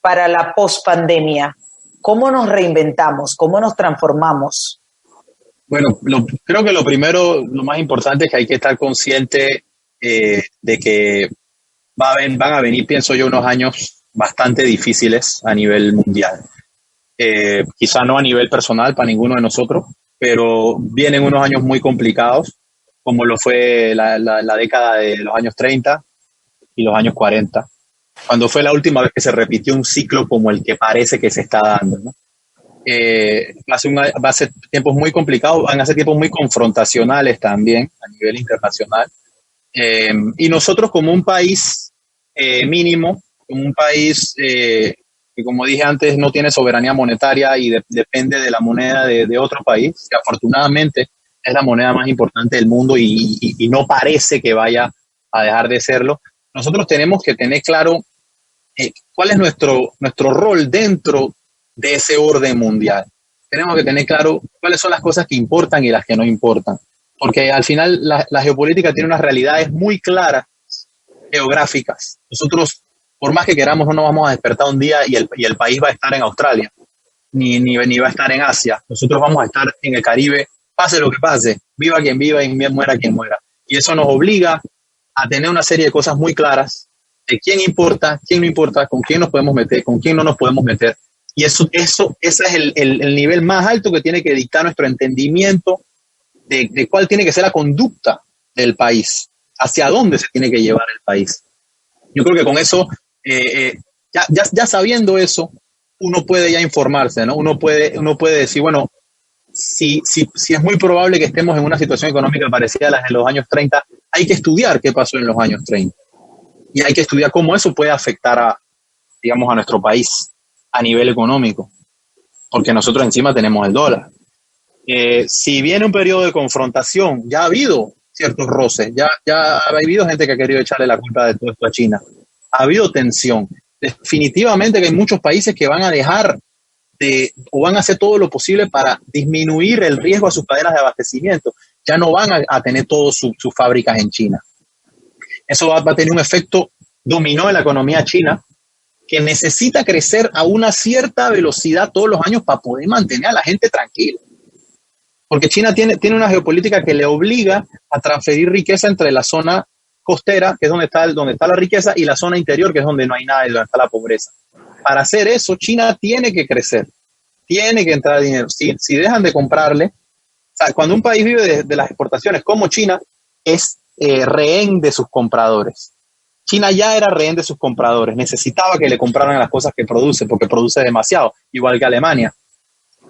para la pospandemia? ¿Cómo nos reinventamos? ¿Cómo nos transformamos? Bueno, creo que lo primero, lo más importante es que hay que estar consciente de que van a venir, pienso yo, unos años bastante difíciles a nivel mundial. Quizá no a nivel personal para ninguno de nosotros, pero vienen unos años muy complicados, como lo fue la década de los años 30 y los años 40, cuando fue la última vez que se repitió un ciclo como el que parece que se está dando, ¿no? Va a ser tiempos muy complicados, van a ser tiempos muy confrontacionales también a nivel internacional. Y nosotros como un país mínimo, como un país que, como dije antes, no tiene soberanía monetaria y depende de la moneda de otro país, que afortunadamente es la moneda más importante del mundo y no parece que vaya a dejar de serlo, nosotros tenemos que tener claro cuál es nuestro rol dentro de ese orden mundial. Tenemos que tener claro cuáles son las cosas que importan y las que no importan, porque al final la geopolítica tiene unas realidades muy claras, geográficas. Nosotros, por más que queramos, no nos vamos a despertar un día y el país va a estar en Australia, ni va a estar en Asia. Nosotros vamos a estar en el Caribe, pase lo que pase, viva quien viva y muera quien muera. Y eso nos obliga a tener una serie de cosas muy claras de quién importa, quién no importa, con quién nos podemos meter, con quién no nos podemos meter. Y ese es el nivel más alto que tiene que dictar nuestro entendimiento de cuál tiene que ser la conducta del país, hacia dónde se tiene que llevar el país. Yo creo que con eso, ya sabiendo eso, uno puede ya informarse, ¿no? Uno puede decir, bueno, si es muy probable que estemos en una situación económica parecida a la de los años 30, hay que estudiar qué pasó en los años 30. Y hay que estudiar cómo eso puede afectar a nuestro país a nivel económico, porque nosotros encima tenemos el dólar. Si viene un periodo de confrontación, ya ha habido ciertos roces, ya ha habido gente que ha querido echarle la culpa de todo esto a China, ha habido tensión. Definitivamente que hay muchos países que van a dejar o van a hacer todo lo posible para disminuir el riesgo a sus cadenas de abastecimiento. Ya no van a tener todas sus fábricas en China. Eso va a tener un efecto dominó en la economía china, que necesita crecer a una cierta velocidad todos los años para poder mantener a la gente tranquila. Porque China tiene una geopolítica que le obliga a transferir riqueza entre la zona costera, que es donde está la riqueza, y la zona interior, que es donde no hay nada y donde está la pobreza. Para hacer eso, China tiene que crecer, tiene que entrar dinero. Si dejan de comprarle, o sea, cuando un país vive de las exportaciones como China, es rehén de sus compradores. China ya era rehén de sus compradores, necesitaba que le compraran las cosas que produce, porque produce demasiado, igual que Alemania.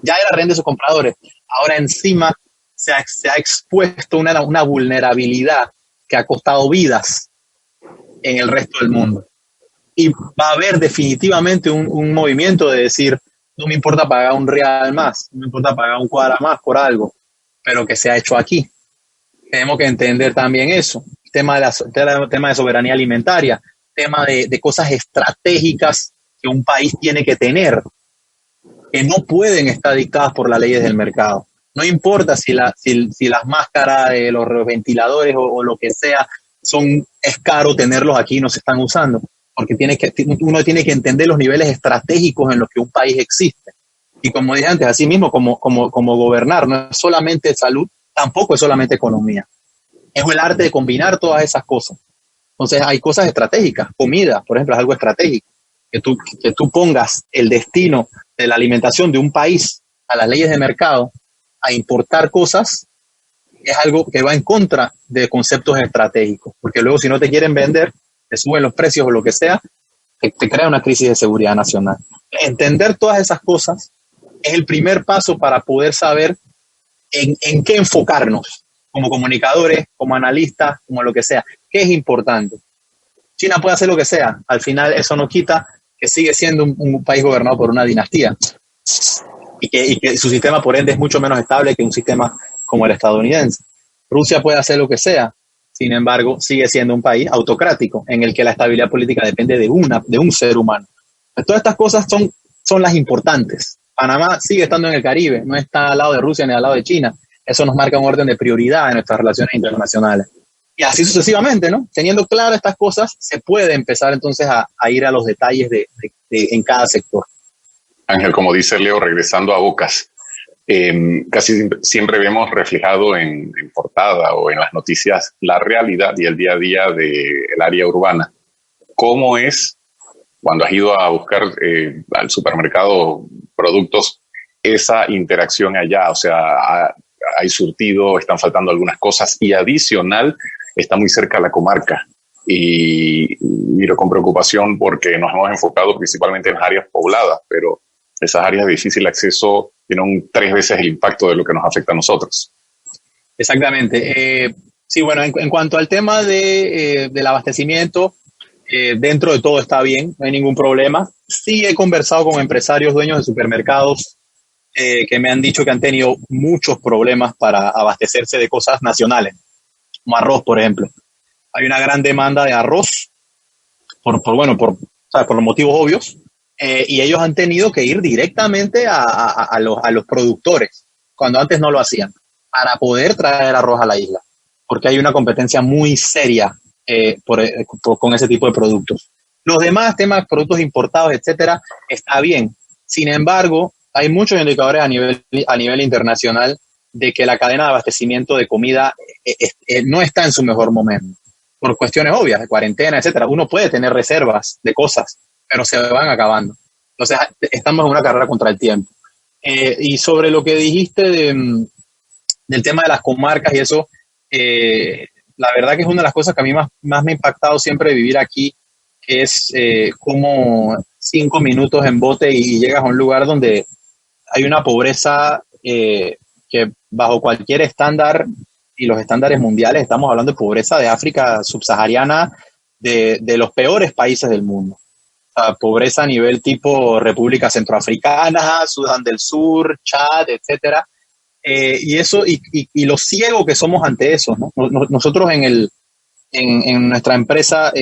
Ya era rehén de sus compradores. Ahora encima se ha expuesto una vulnerabilidad que ha costado vidas en el resto del mundo. Y va a haber definitivamente un movimiento de decir, no me importa pagar un real más, no me importa pagar un cuadra más por algo, pero que se ha hecho aquí. Tenemos que entender también eso. Tema de soberanía alimentaria, tema de cosas estratégicas que un país tiene que tener, que no pueden estar dictadas por las leyes del mercado. No importa si las máscaras, los ventiladores o lo que sea, es caro tenerlos aquí y no se están usando, porque uno tiene que entender los niveles estratégicos en los que un país existe. Y como dije antes, así mismo como gobernar no es solamente salud, tampoco es solamente economía. Es el arte de combinar todas esas cosas. Entonces hay cosas estratégicas. Comida, por ejemplo, es algo estratégico. Que tú pongas el destino de la alimentación de un país a las leyes de mercado, a importar cosas, es algo que va en contra de conceptos estratégicos. Porque luego si no te quieren vender, te suben los precios o lo que sea, te crea una crisis de seguridad nacional. Entender todas esas cosas es el primer paso para poder saber en qué enfocarnos como comunicadores, como analistas, como lo que sea. ¿Qué es importante? China puede hacer lo que sea. Al final eso no quita que sigue siendo un país gobernado por una dinastía y que su sistema por ende es mucho menos estable que un sistema como el estadounidense. Rusia puede hacer lo que sea. Sin embargo, sigue siendo un país autocrático en el que la estabilidad política depende de un ser humano. Todas estas cosas son las importantes. Panamá sigue estando en el Caribe, no está al lado de Rusia ni al lado de China. Eso nos marca un orden de prioridad en nuestras relaciones internacionales. Y así sucesivamente, ¿no? Teniendo claras estas cosas, se puede empezar entonces a ir a los detalles en cada sector. Ángel, como dice Leo, regresando a Bocas, casi siempre vemos reflejado en portada o en las noticias la realidad y el día a día del área urbana. ¿Cómo es cuando has ido a buscar al supermercado productos, esa interacción allá? O sea, hay surtido, están faltando algunas cosas y adicional está muy cerca la comarca. Y miro con preocupación porque nos hemos enfocado principalmente en las áreas pobladas, pero esas áreas de difícil acceso tienen 3 veces el impacto de lo que nos afecta a nosotros. Exactamente. Sí, bueno, en cuanto al tema del abastecimiento, dentro de todo está bien, no hay ningún problema. Sí he conversado con empresarios, dueños de supermercados, que me han dicho que han tenido muchos problemas para abastecerse de cosas nacionales, como arroz, por ejemplo. Hay una gran demanda de arroz, por motivos obvios, y ellos han tenido que ir directamente a los productores, cuando antes no lo hacían, para poder traer arroz a la isla, porque hay una competencia muy seria con ese tipo de productos. Los demás temas, productos importados, etcétera, está bien. Sin embargo, hay muchos indicadores a nivel internacional de que la cadena de abastecimiento de comida no está en su mejor momento, por cuestiones obvias, de cuarentena, etcétera. Uno puede tener reservas de cosas, pero se van acabando. Entonces, estamos en una carrera contra el tiempo. Y sobre lo que dijiste del tema de las comarcas y eso, la verdad que es una de las cosas que a mí más me ha impactado siempre de vivir aquí, que es como 5 minutos en bote y llegas a un lugar donde hay una pobreza que bajo cualquier estándar, y los estándares mundiales, estamos hablando de pobreza de África subsahariana, de los peores países del mundo. O sea, pobreza a nivel tipo República Centroafricana, Sudán del Sur, Chad, etcétera. Y eso, y lo ciego que somos ante eso, ¿no? Nosotros en nuestra empresa,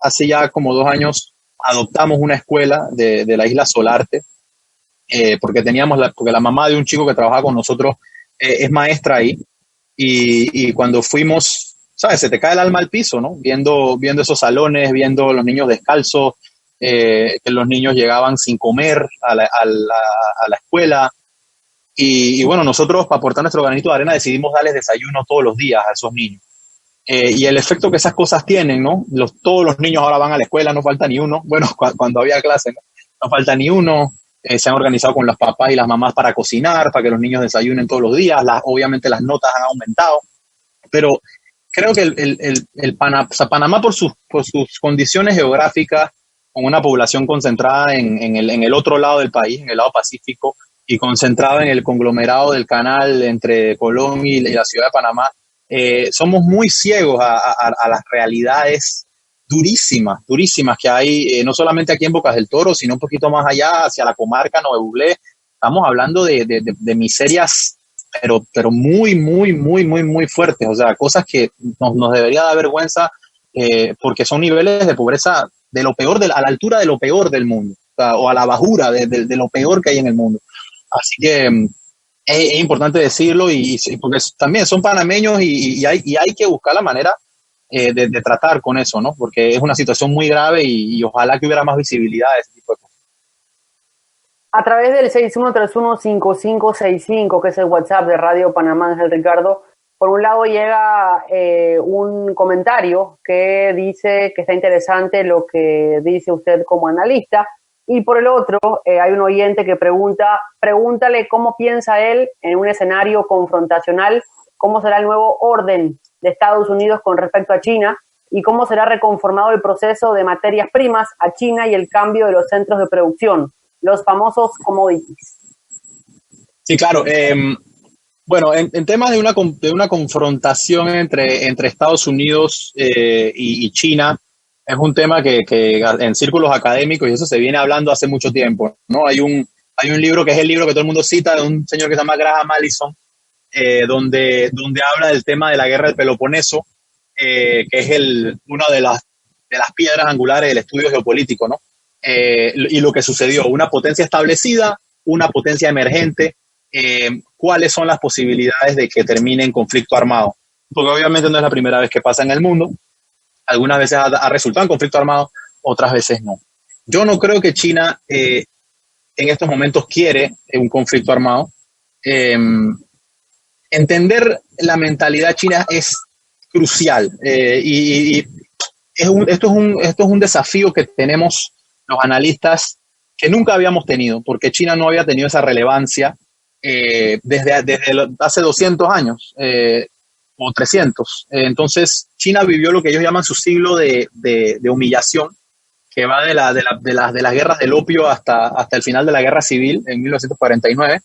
hace ya como 2 años, adoptamos una escuela de la isla Solarte, porque la mamá de un chico que trabajaba con nosotros es maestra ahí, y cuando fuimos, ¿sabes? Se te cae el alma al piso, ¿no? Viendo esos salones, viendo los niños descalzos, que los niños llegaban sin comer a la escuela. Y bueno, nosotros, para aportar nuestro granito de arena, decidimos darles desayuno todos los días a esos niños. Y el efecto que esas cosas tienen, ¿no? Todos los niños ahora van a la escuela, no falta ni uno. Bueno, cuando había clase, no falta ni uno. Se han organizado con los papás y las mamás para cocinar, para que los niños desayunen todos los días. Obviamente las notas han aumentado. Pero creo que Panamá, por sus condiciones geográficas, con una población concentrada en el otro lado del país, en el lado Pacífico, y concentrado en el conglomerado del canal entre Colón y la ciudad de Panamá, somos muy ciegos a las realidades durísimas que hay, no solamente aquí en Bocas del Toro, sino un poquito más allá, hacia la comarca Nuevo Buglé. Estamos hablando de miserias, pero muy, muy, muy, muy, muy fuertes. O sea, cosas que nos debería dar vergüenza, porque son niveles de pobreza de lo peor, a la altura de lo peor del mundo, o a la bajura de lo peor que hay en el mundo. Así que Es importante decirlo porque también son panameños y hay que buscar la manera de tratar con eso, ¿no? Porque es una situación muy grave y ojalá que hubiera más visibilidad de ese tipo de cosas. A través del 6131-5565, que es el WhatsApp de Radio Panamá, Ángel Ricardo, por un lado llega un comentario que dice que está interesante lo que dice usted como analista, y por el otro hay un oyente que pregúntale cómo piensa él en un escenario confrontacional, cómo será el nuevo orden de Estados Unidos con respecto a China y cómo será reconformado el proceso de materias primas a China y el cambio de los centros de producción, los famosos commodities. Sí, claro. Bueno, en temas de una confrontación entre Estados Unidos y China, es un tema que en círculos académicos, y eso se viene hablando hace mucho tiempo, ¿no? Hay un libro que es el libro que todo el mundo cita, de un señor que se llama Graham Allison, donde habla del tema de la guerra del Peloponeso, que es una de las piedras angulares del estudio geopolítico, ¿no? Y lo que sucedió, una potencia establecida, una potencia emergente, cuáles son las posibilidades de que termine en conflicto armado, porque obviamente no es la primera vez que pasa en el mundo. Algunas veces ha resultado en conflicto armado, otras veces no. Yo no creo que China en estos momentos quiere un conflicto armado. Entender la mentalidad china es crucial y esto es un desafío que tenemos los analistas que nunca habíamos tenido, porque China no había tenido esa relevancia desde hace 200 años o 300. Entonces, China vivió lo que ellos llaman su siglo de humillación, que va de las guerras del opio hasta el final de la guerra civil en 1949.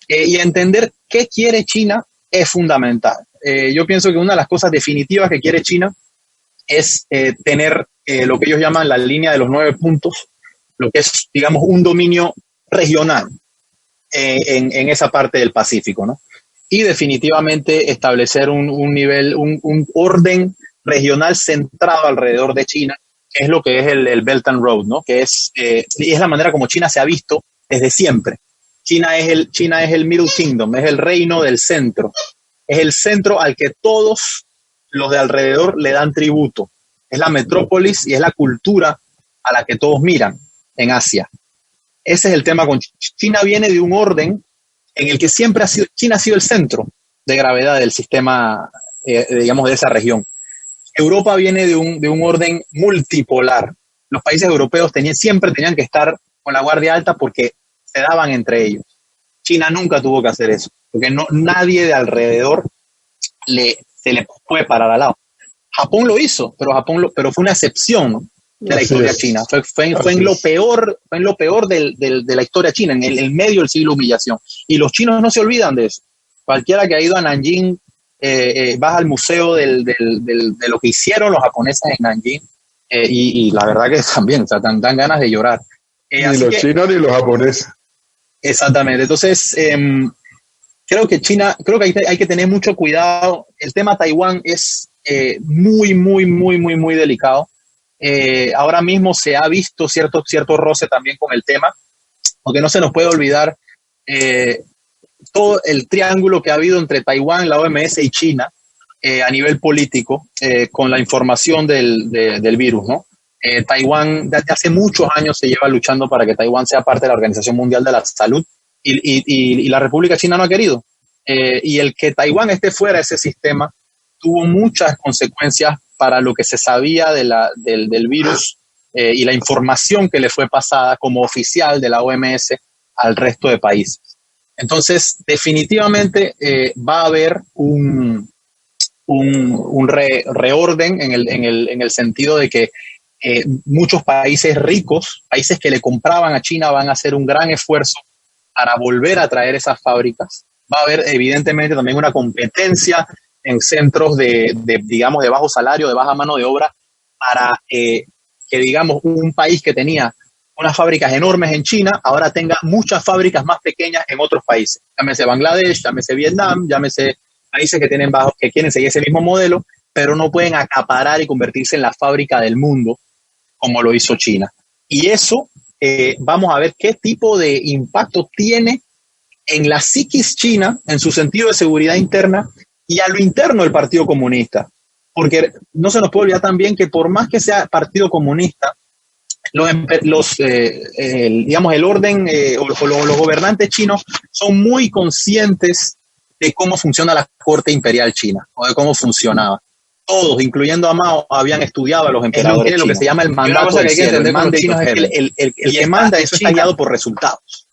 Y entender qué quiere China es fundamental. Yo pienso que una de las cosas definitivas que quiere China es tener lo que ellos llaman la línea de los 9 puntos, lo que es, digamos, un dominio regional en esa parte del Pacífico, ¿no? Y definitivamente establecer un orden regional centrado alrededor de China, que es lo que es el Belt and Road, ¿no? Que es la manera como China se ha visto desde siempre. China es el Middle Kingdom, es el reino del centro. Es el centro al que todos los de alrededor le dan tributo. Es la metrópolis y es la cultura a la que todos miran en Asia. Ese es el tema con China. Viene de un orden en el que siempre China ha sido el centro de gravedad del sistema, digamos, de esa región. Europa viene de un orden multipolar. Los países europeos siempre tenían que estar con la guardia alta porque se daban entre ellos. China nunca tuvo que hacer eso, porque nadie de alrededor se le puede parar al lado. Japón lo hizo, pero fue una excepción de la historia china. Fue en lo peor de la historia china, en el medio del siglo de humillación. Y los chinos no se olvidan de eso. Cualquiera que ha ido a Nanjing, vas al museo de lo que hicieron los japoneses en Nanjing, y la verdad que también, o sea, dan ganas de llorar. Ni los chinos ni los japoneses. Exactamente. Entonces, creo que hay que tener mucho cuidado. El tema Taiwán es muy, muy, muy, muy, muy delicado. Ahora mismo se ha visto cierto roce también con el tema, porque no se nos puede olvidar todo el triángulo que ha habido entre Taiwán, la OMS y China a nivel político con la información del virus, ¿no? Taiwán desde hace muchos años se lleva luchando para que Taiwán sea parte de la Organización Mundial de la Salud y la República China no ha querido. Y el que Taiwán esté fuera de ese sistema tuvo muchas consecuencias para lo que se sabía del virus y la información que le fue pasada como oficial de la OMS al resto de países. Entonces, definitivamente va a haber un reorden en el sentido de que muchos países ricos, países que le compraban a China, van a hacer un gran esfuerzo para volver a traer esas fábricas. Va a haber evidentemente también una competencia en centros digamos, de bajo salario, de baja mano de obra, para que, digamos, un país que tenía unas fábricas enormes en China, ahora tenga muchas fábricas más pequeñas en otros países. Llámese Bangladesh, llámese Vietnam, llámese países que quieren seguir ese mismo modelo, pero no pueden acaparar y convertirse en la fábrica del mundo como lo hizo China. Y eso vamos a ver qué tipo de impacto tiene en la psiquis china, en su sentido de seguridad interna y a lo interno del Partido Comunista. Porque no se nos puede olvidar también que por más que sea Partido Comunista, digamos, el orden o los gobernantes chinos son muy conscientes de cómo funciona la corte imperial china o de cómo funcionaba. Todos, incluyendo a Mao, habían estudiado a los emperadores. Tiene lo que se llama el mandato del cielo. El mandate es que el que manda eso está guiado por resultados.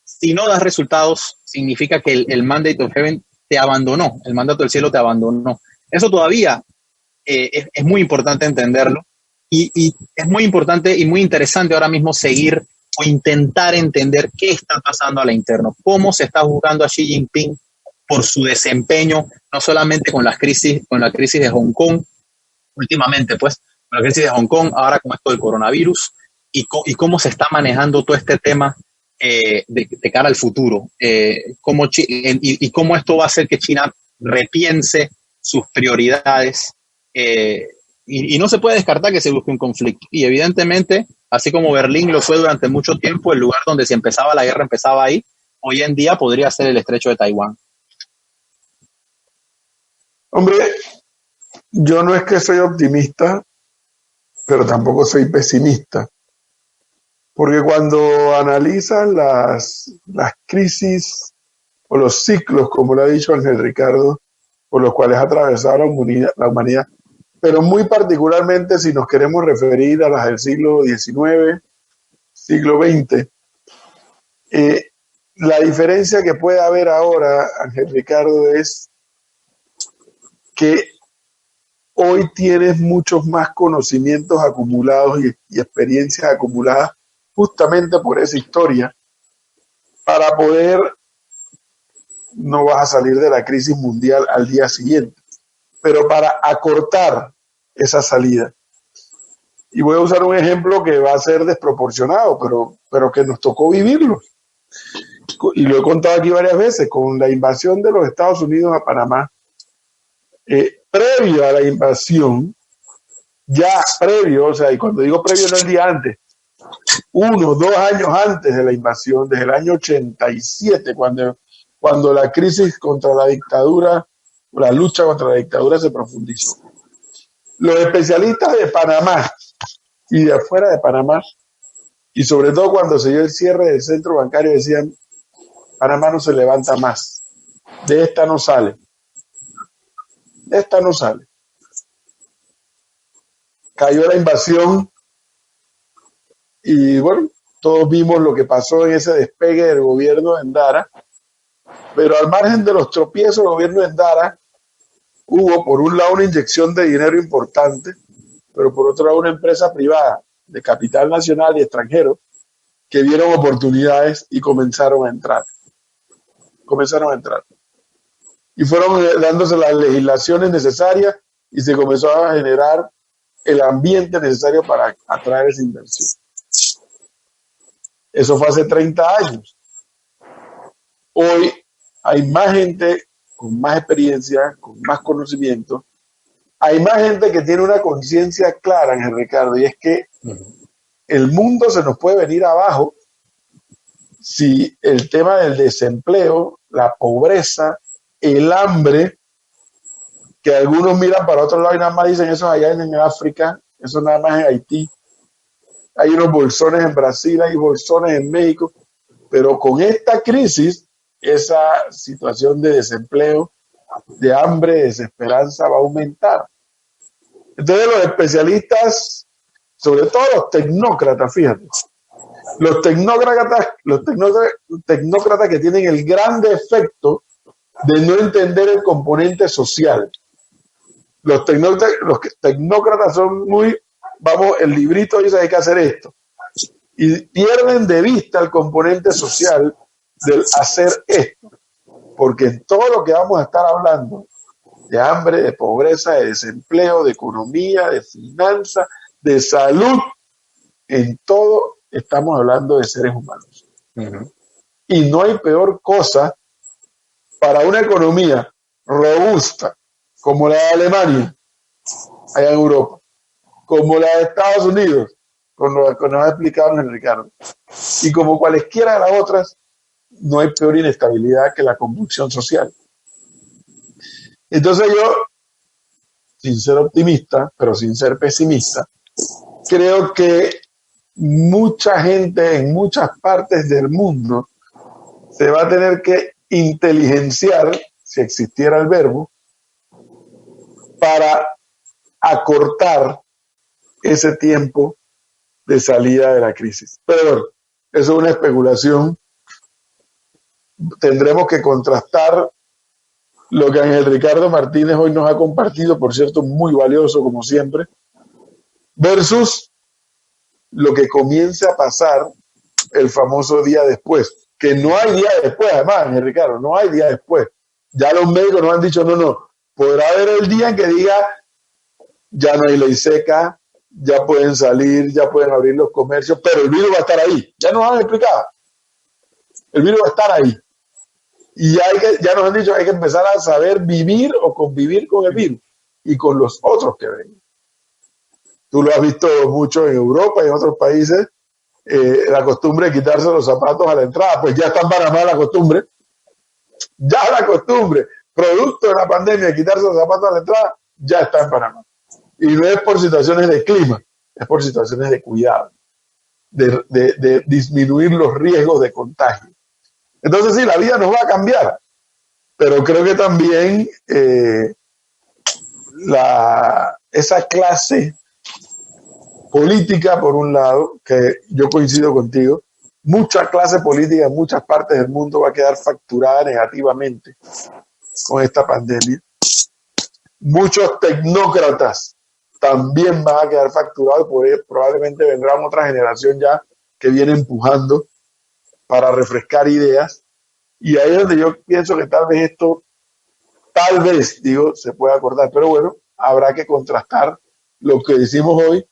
Si no das resultados, significa que el mandate of heaven te abandonó, el mandato del cielo te abandonó. Eso todavía es muy importante entenderlo y es muy importante y muy interesante ahora mismo seguir o intentar entender qué está pasando a la interna, cómo se está juzgando a Xi Jinping por su desempeño, no solamente con la crisis de Hong Kong, últimamente pues, con la crisis de Hong Kong, ahora con esto del coronavirus, y cómo se está manejando todo este tema de cara al futuro, y cómo esto va a hacer que China repiense sus prioridades, y no se puede descartar que se busque un conflicto. Y evidentemente, así como Berlín lo fue durante mucho tiempo, el lugar donde si empezaba la guerra empezaba ahí, hoy en día podría ser el estrecho de Taiwán. Hombre, yo no es que soy optimista, pero tampoco soy pesimista. Porque cuando analizan las crisis o los ciclos, como lo ha dicho Ángel Ricardo, por los cuales ha atravesado la humanidad, pero muy particularmente si nos queremos referir a las del siglo XIX, siglo XX, la diferencia que puede haber ahora, Ángel Ricardo, es que hoy tienes muchos más conocimientos acumulados y experiencias acumuladas justamente por esa historia para poder, no vas a salir de la crisis mundial al día siguiente, pero para acortar esa salida. Y voy a usar un ejemplo que va a ser desproporcionado, pero que nos tocó vivirlo. Y lo he contado aquí varias veces, con la invasión de los Estados Unidos a Panamá. Previo a la invasión, ya previo, o sea, y cuando digo previo no el día antes, 1 o 2 años antes de la invasión, desde el año 87, cuando la crisis contra la dictadura, la lucha contra la dictadura se profundizó. Los especialistas de Panamá y de afuera de Panamá, y sobre todo cuando se dio el cierre del centro bancario, decían, Panamá no se levanta más, de esta no sale. Esta no sale. Cayó la invasión y bueno, todos vimos lo que pasó en ese despegue del gobierno de Endara, pero al margen de los tropiezos del gobierno de Endara, hubo por un lado una inyección de dinero importante, pero por otro lado una empresa privada de capital nacional y extranjero que vieron oportunidades y comenzaron a entrar. Y fueron dándose las legislaciones necesarias y se comenzó a generar el ambiente necesario para atraer esa inversión. Eso fue hace 30 años. Hoy hay más gente con más experiencia, con más conocimiento. Hay más gente que tiene una conciencia clara, Ángel Ricardo, y es que el mundo se nos puede venir abajo si el tema del desempleo, la pobreza, el hambre, que algunos miran para otro lado y nada más dicen eso allá en África, eso nada más en Haití, hay unos bolsones en Brasil, hay bolsones en México, pero con esta crisis, esa situación de desempleo, de hambre, de desesperanza va a aumentar. Entonces los especialistas, sobre todo los tecnócratas, fíjate, los tecnócratas que tienen el gran defecto de no entender el componente social. Los tecnócratas son muy, vamos, el librito dice hay que hacer esto. Y pierden de vista el componente social del hacer esto. Porque en todo lo que vamos a estar hablando, de hambre, de pobreza, de desempleo, de economía, de finanzas, de salud, en todo estamos hablando de seres humanos. Y no hay peor cosa para una economía robusta como la de Alemania, allá en Europa, como la de Estados Unidos, con lo que nos ha explicado Ángel Ricardo, y como cualesquiera de las otras, no hay peor inestabilidad que la convulsión social. Entonces yo, sin ser optimista, pero sin ser pesimista, creo que mucha gente en muchas partes del mundo se va a tener que inteligenciar, si existiera el verbo, para acortar ese tiempo de salida de la crisis. Pero bueno, eso es una especulación. Tendremos que contrastar lo que Ángel Ricardo Martínez hoy nos ha compartido, por cierto, muy valioso como siempre, versus lo que comience a pasar el famoso día después, que no hay día después, además, Ángel Ricardo, no hay día después. Ya los médicos nos han dicho, no, podrá haber el día en que diga, ya no hay ley seca, ya pueden salir, ya pueden abrir los comercios, pero el virus va a estar ahí. Ya nos han explicado. El virus va a estar ahí. Y ya nos han dicho que hay que empezar a saber vivir o convivir con el virus y con los otros que ven. Tú lo has visto mucho en Europa y en otros países, la costumbre de quitarse los zapatos a la entrada. Pues ya está en Panamá la costumbre. Ya la costumbre, producto de la pandemia, de quitarse los zapatos a la entrada, ya está en Panamá. Y no es por situaciones de clima, es por situaciones de cuidado, de disminuir los riesgos de contagio. Entonces sí, la vida nos va a cambiar, pero creo que también esa clase política, por un lado, que yo coincido contigo, mucha clase política en muchas partes del mundo va a quedar facturada negativamente con esta pandemia. Muchos tecnócratas también van a quedar facturados, porque probablemente vendrá otra generación ya que viene empujando para refrescar ideas, y ahí es donde yo pienso que tal vez, se puede acordar, pero bueno, habrá que contrastar lo que decimos hoy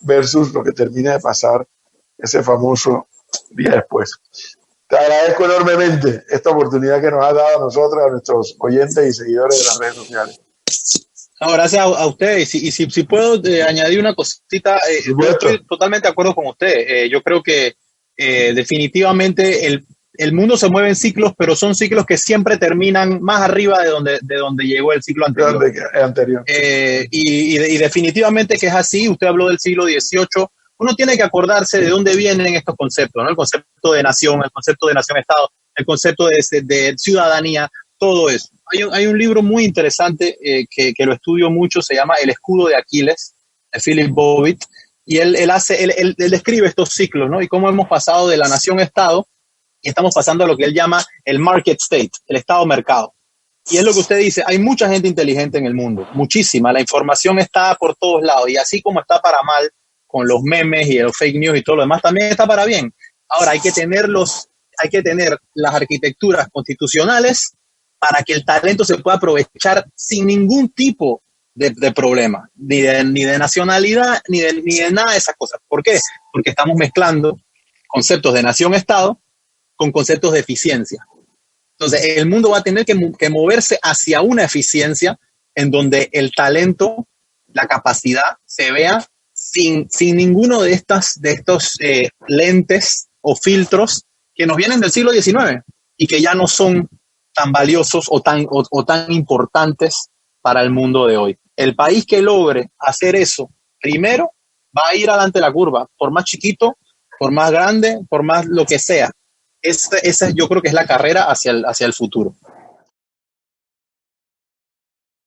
versus lo que termina de pasar ese famoso día después. Te agradezco enormemente esta oportunidad que nos has dado a nosotros, a nuestros oyentes y seguidores de las redes sociales. No, gracias a ustedes. Y si puedo añadir una cosita, yo estoy totalmente de acuerdo con usted. Yo creo que definitivamente el mundo se mueve en ciclos, pero son ciclos que siempre terminan más arriba de donde llegó el ciclo anterior. Y definitivamente que es así. Usted habló del siglo XVIII. Uno tiene que acordarse de dónde vienen estos conceptos, ¿no? El concepto de nación, el concepto de nación-estado, el concepto de ciudadanía, todo eso. Hay un libro muy interesante que lo estudio mucho, se llama El escudo de Aquiles, de Philip Bobbitt, y él describe estos ciclos, ¿no? Y cómo hemos pasado de la nación-estado y estamos pasando a lo que él llama el market state, el estado-mercado. Y es lo que usted dice, hay mucha gente inteligente en el mundo, muchísima, la información está por todos lados, y así como está para mal, con los memes y los fake news y todo lo demás, también está para bien. Ahora hay que tener las arquitecturas constitucionales para que el talento se pueda aprovechar sin ningún tipo de problema, ni de nacionalidad, ni de nada de esas cosas. ¿Por qué? Porque estamos mezclando conceptos de nación-estado con conceptos de eficiencia. Entonces, el mundo va a tener que moverse hacia una eficiencia en donde el talento, la capacidad, se vea sin ninguno de estos lentes o filtros que nos vienen del siglo XIX y que ya no son tan valiosos o tan importantes para el mundo de hoy. El país que logre hacer eso primero va a ir adelante la curva, por más chiquito, por más grande, por más lo que sea. Esa yo creo que es la carrera hacia el futuro.